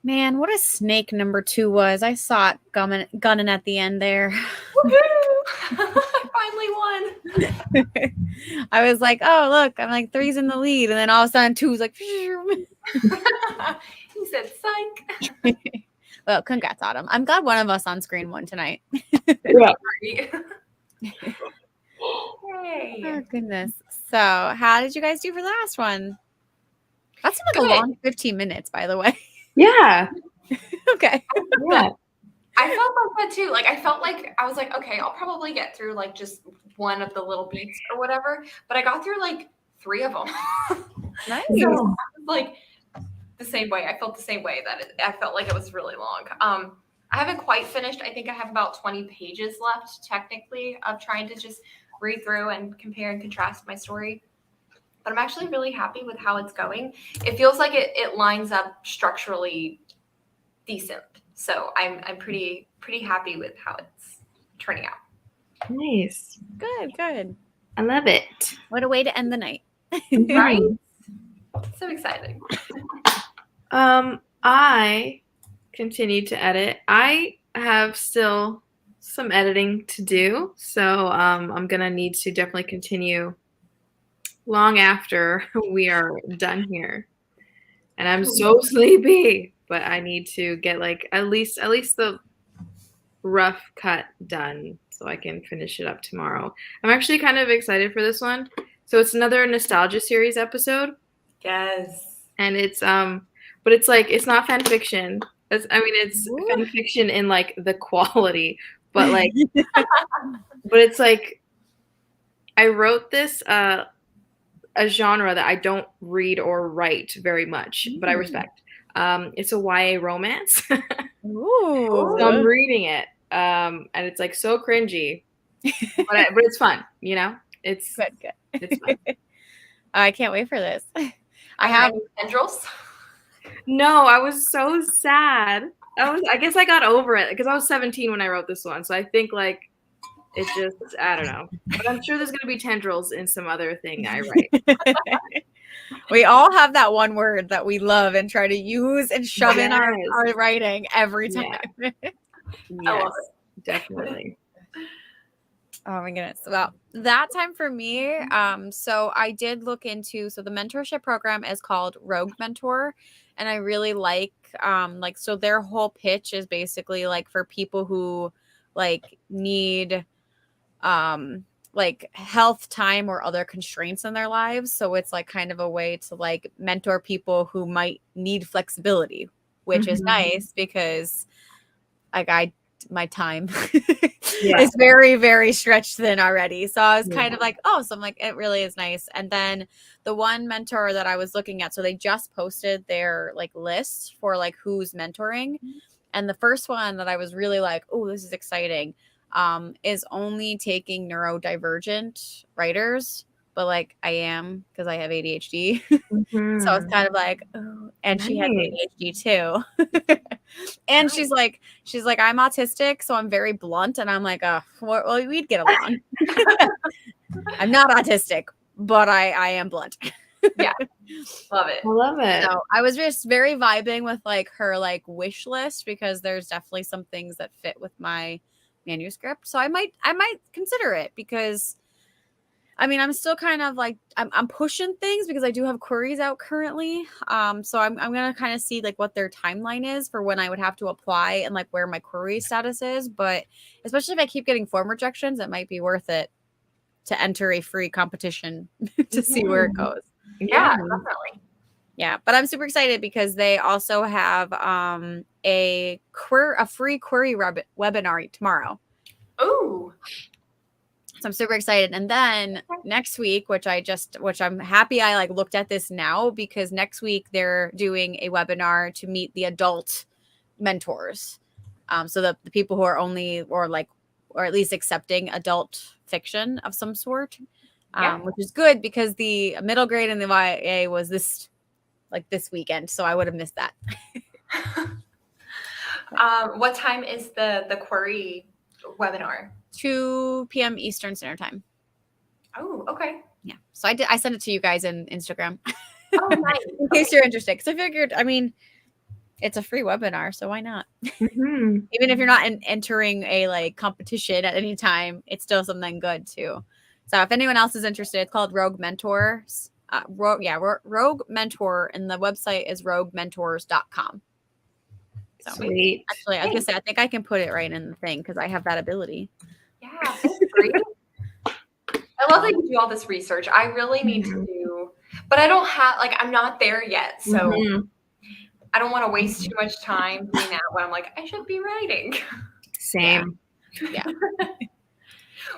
Man, what a snake number 2 was. I saw it gunning at the end there. Woohoo! I finally won. I was like, oh, look, I'm like 3's in the lead. And then all of a sudden 2's like, He said, psych. well, congrats, Autumn. I'm glad one of us on screen won tonight. Yeah. Yay. Oh, goodness. So how did you guys do for the last one? That seemed like Good. a long 15 minutes, by the way. Yeah. Okay. Yeah. I felt like that too. Like I felt like I was like, okay, I'll probably get through like just one of the little beats or whatever. But I got through like 3 of them. Nice. So I was like the same way. I felt the same way that I felt like it was really long. I haven't quite finished. I think I have about 20 pages left technically of trying to just read through and compare and contrast my story. But I'm actually really happy with how it's going. It feels like it lines up structurally decent. So I'm pretty happy with how it's turning out. Nice. Good. I love it. What a way to end the night. Right? So exciting. I continue to edit. I have still some editing to do, so I'm gonna need to definitely continue long after we are done here. And I'm so sleepy, but I need to get like at least the rough cut done so I can finish it up tomorrow. I'm actually kind of excited for this one. So it's another nostalgia series episode. Yes. And it's but it's like it's not fan fiction. It's Ooh. fan fiction in like the quality, but like but it's like I wrote this a genre that I don't read or write very much, but I respect. It's a YA romance. Ooh. So I'm reading it. And it's like so cringy. But it's fun, you know? It's Good. it's fun. I can't wait for this. I have tendrils. No, I was so sad. I guess I got over it because I was 17 when I wrote this one. So I think like it just I don't know. But I'm sure there's gonna be tendrils in some other thing I write. We all have that one word that we love and try to use and shove in our Yes. writing every time. Yeah. I love Yes, definitely. Oh my goodness. Well, that time for me, so I did look into, so the mentorship program is called Rogue Mentor, and I really like so their whole pitch is basically like for people who like need like health, time, or other constraints in their lives. So it's like kind of a way to like mentor people who might need flexibility, which is nice because like my time is very, very stretched thin already. So I was kind of like, oh, so I'm like, it really is nice. And then the one mentor that I was looking at, so they just posted their like list for like who's mentoring. And the first one that I was really like, oh, this is exciting, is only taking neurodivergent writers. But like I am because I have ADHD. So it's kind of like, oh, and she has ADHD too. And she's like, I'm autistic, so I'm very blunt. And I'm like, well, we'd get along. I'm not autistic, but I am blunt. Yeah. Love it. I love it. So I was just very vibing with like her like wish list because there's definitely some things that fit with my manuscript. So I might consider it because I mean, I'm still kind of like I'm pushing things because I do have queries out currently. So I'm gonna kind of see like what their timeline is for when I would have to apply and like where my query status is. But especially if I keep getting form rejections, it might be worth it to enter a free competition to see where it goes. Yeah, definitely. Yeah, but I'm super excited because they also have a free query webinar tomorrow. Ooh. So I'm super excited. And then next week, which I'm happy I like looked at this now because next week they're doing a webinar to meet the adult mentors. So the people who are only or at least accepting adult fiction of some sort, which is good because the middle grade and the YA was this weekend. So I would have missed that. What time is the query webinar? 2 p.m. Eastern Standard Time. Oh, okay. Yeah. So I sent it to you guys in Instagram. Oh, nice. In case you're interested. Because I figured, I mean, It's a free webinar, so why not? Mm-hmm. Even if you're not entering a like competition at any time, it's still something good too. So if anyone else is interested, it's called Rogue Mentors. Rogue Mentor, and the website is roguementors.com. So Sweet. actually, I was gonna say, I think I can put it right in the thing because I have that ability. Yeah, thanks, Bree. I love that you do all this research. I really need to do, but I don't have, like, I'm not there yet. So Mhm. I don't want to waste too much time doing that when I'm like, I should be writing. Same. Yeah.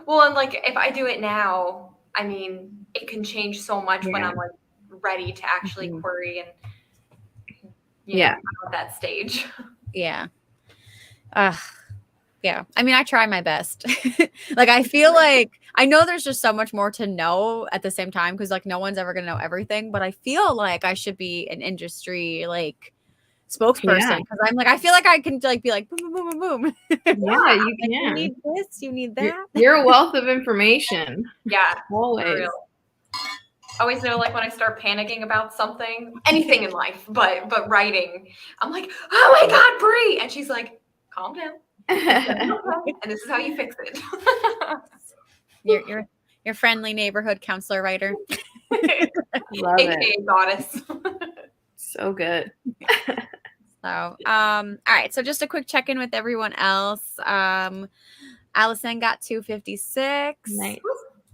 Well, and like, if I do it now, I mean, it can change so much when Yeah. I'm like ready to actually Mhm. query and, Yeah. at that stage. Yeah. Yeah. I mean, I try my best. Like, I feel like I know there's just so much more to know at the same time because like no one's ever gonna know everything, but I feel like I should be an industry like spokesperson because I'm like I feel like I can like be like boom boom boom boom boom. Yeah, you Like, you can. need this, you need that. You're a wealth of information. Yeah, for Always. real. Always know, like, when I start panicking about something, anything in life, but writing, I'm like, oh my God, Bree. And she's like, calm down. And this is how you fix it. Your friendly neighborhood counselor writer. Love it. AKA goddess. So good. So, all right. So just a quick check-in with everyone else. Allison got 256. Nice.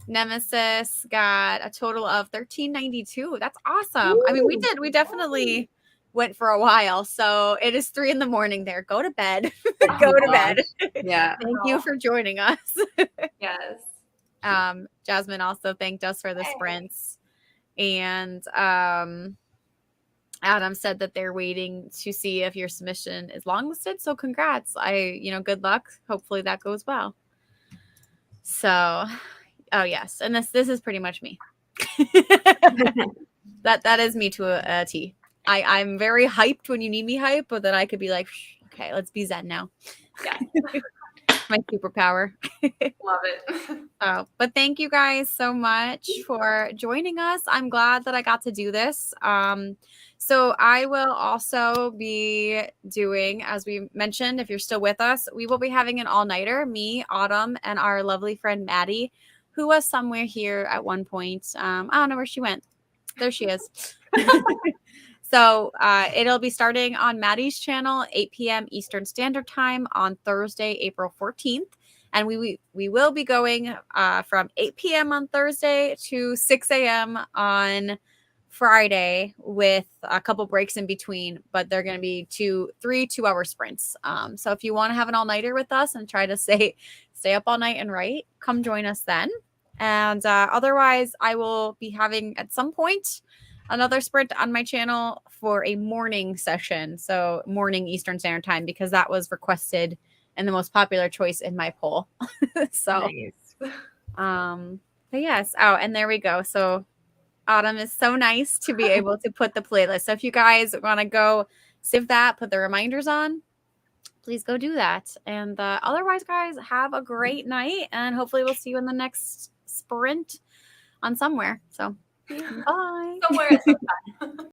Nemesis got a total of 1392. That's awesome. I mean, we definitely went for a while. So it is 3 a.m. there. Go to bed. Go to bed. Yeah. Thank you for joining us. Yes. Jasmine also thanked us for the sprints. And Adam said that they're waiting to see if your submission is longlisted. So congrats. Good luck. Hopefully that goes well. So, oh yes. And this is pretty much me. that is me to a T. I'm very hyped when you need me hyped, but then I could be like, okay, let's be zen now. Yeah. My superpower. Love it. But thank you guys so much for joining us. I'm glad that I got to do this. So I will also be doing, as we mentioned, if you're still with us, we will be having an all-nighter, me, Autumn, and our lovely friend Maddie, who was somewhere here at one point. I don't know where she went. There she is. So it'll be starting on Maddie's channel, 8 p.m. Eastern Standard Time on Thursday, April 14th. And we will be going from 8 p.m. on Thursday to 6 a.m. on Friday with a couple breaks in between, but they're going to be 3 2-hour sprints. So if you want to have an all-nighter with us and try to stay up all night and write, come join us then. And otherwise, I will be having at some point another sprint on my channel for a morning session. So morning Eastern Standard Time, because that was requested and the most popular choice in my poll. So, nice. but yes. Oh, and there we go. So Autumn is so nice to be able to put the playlist. So if you guys want to go save that, put the reminders on, please go do that. And otherwise, guys, have a great night. And hopefully we'll see you in the next sprint on somewhere. So bye. Somewhere at some time.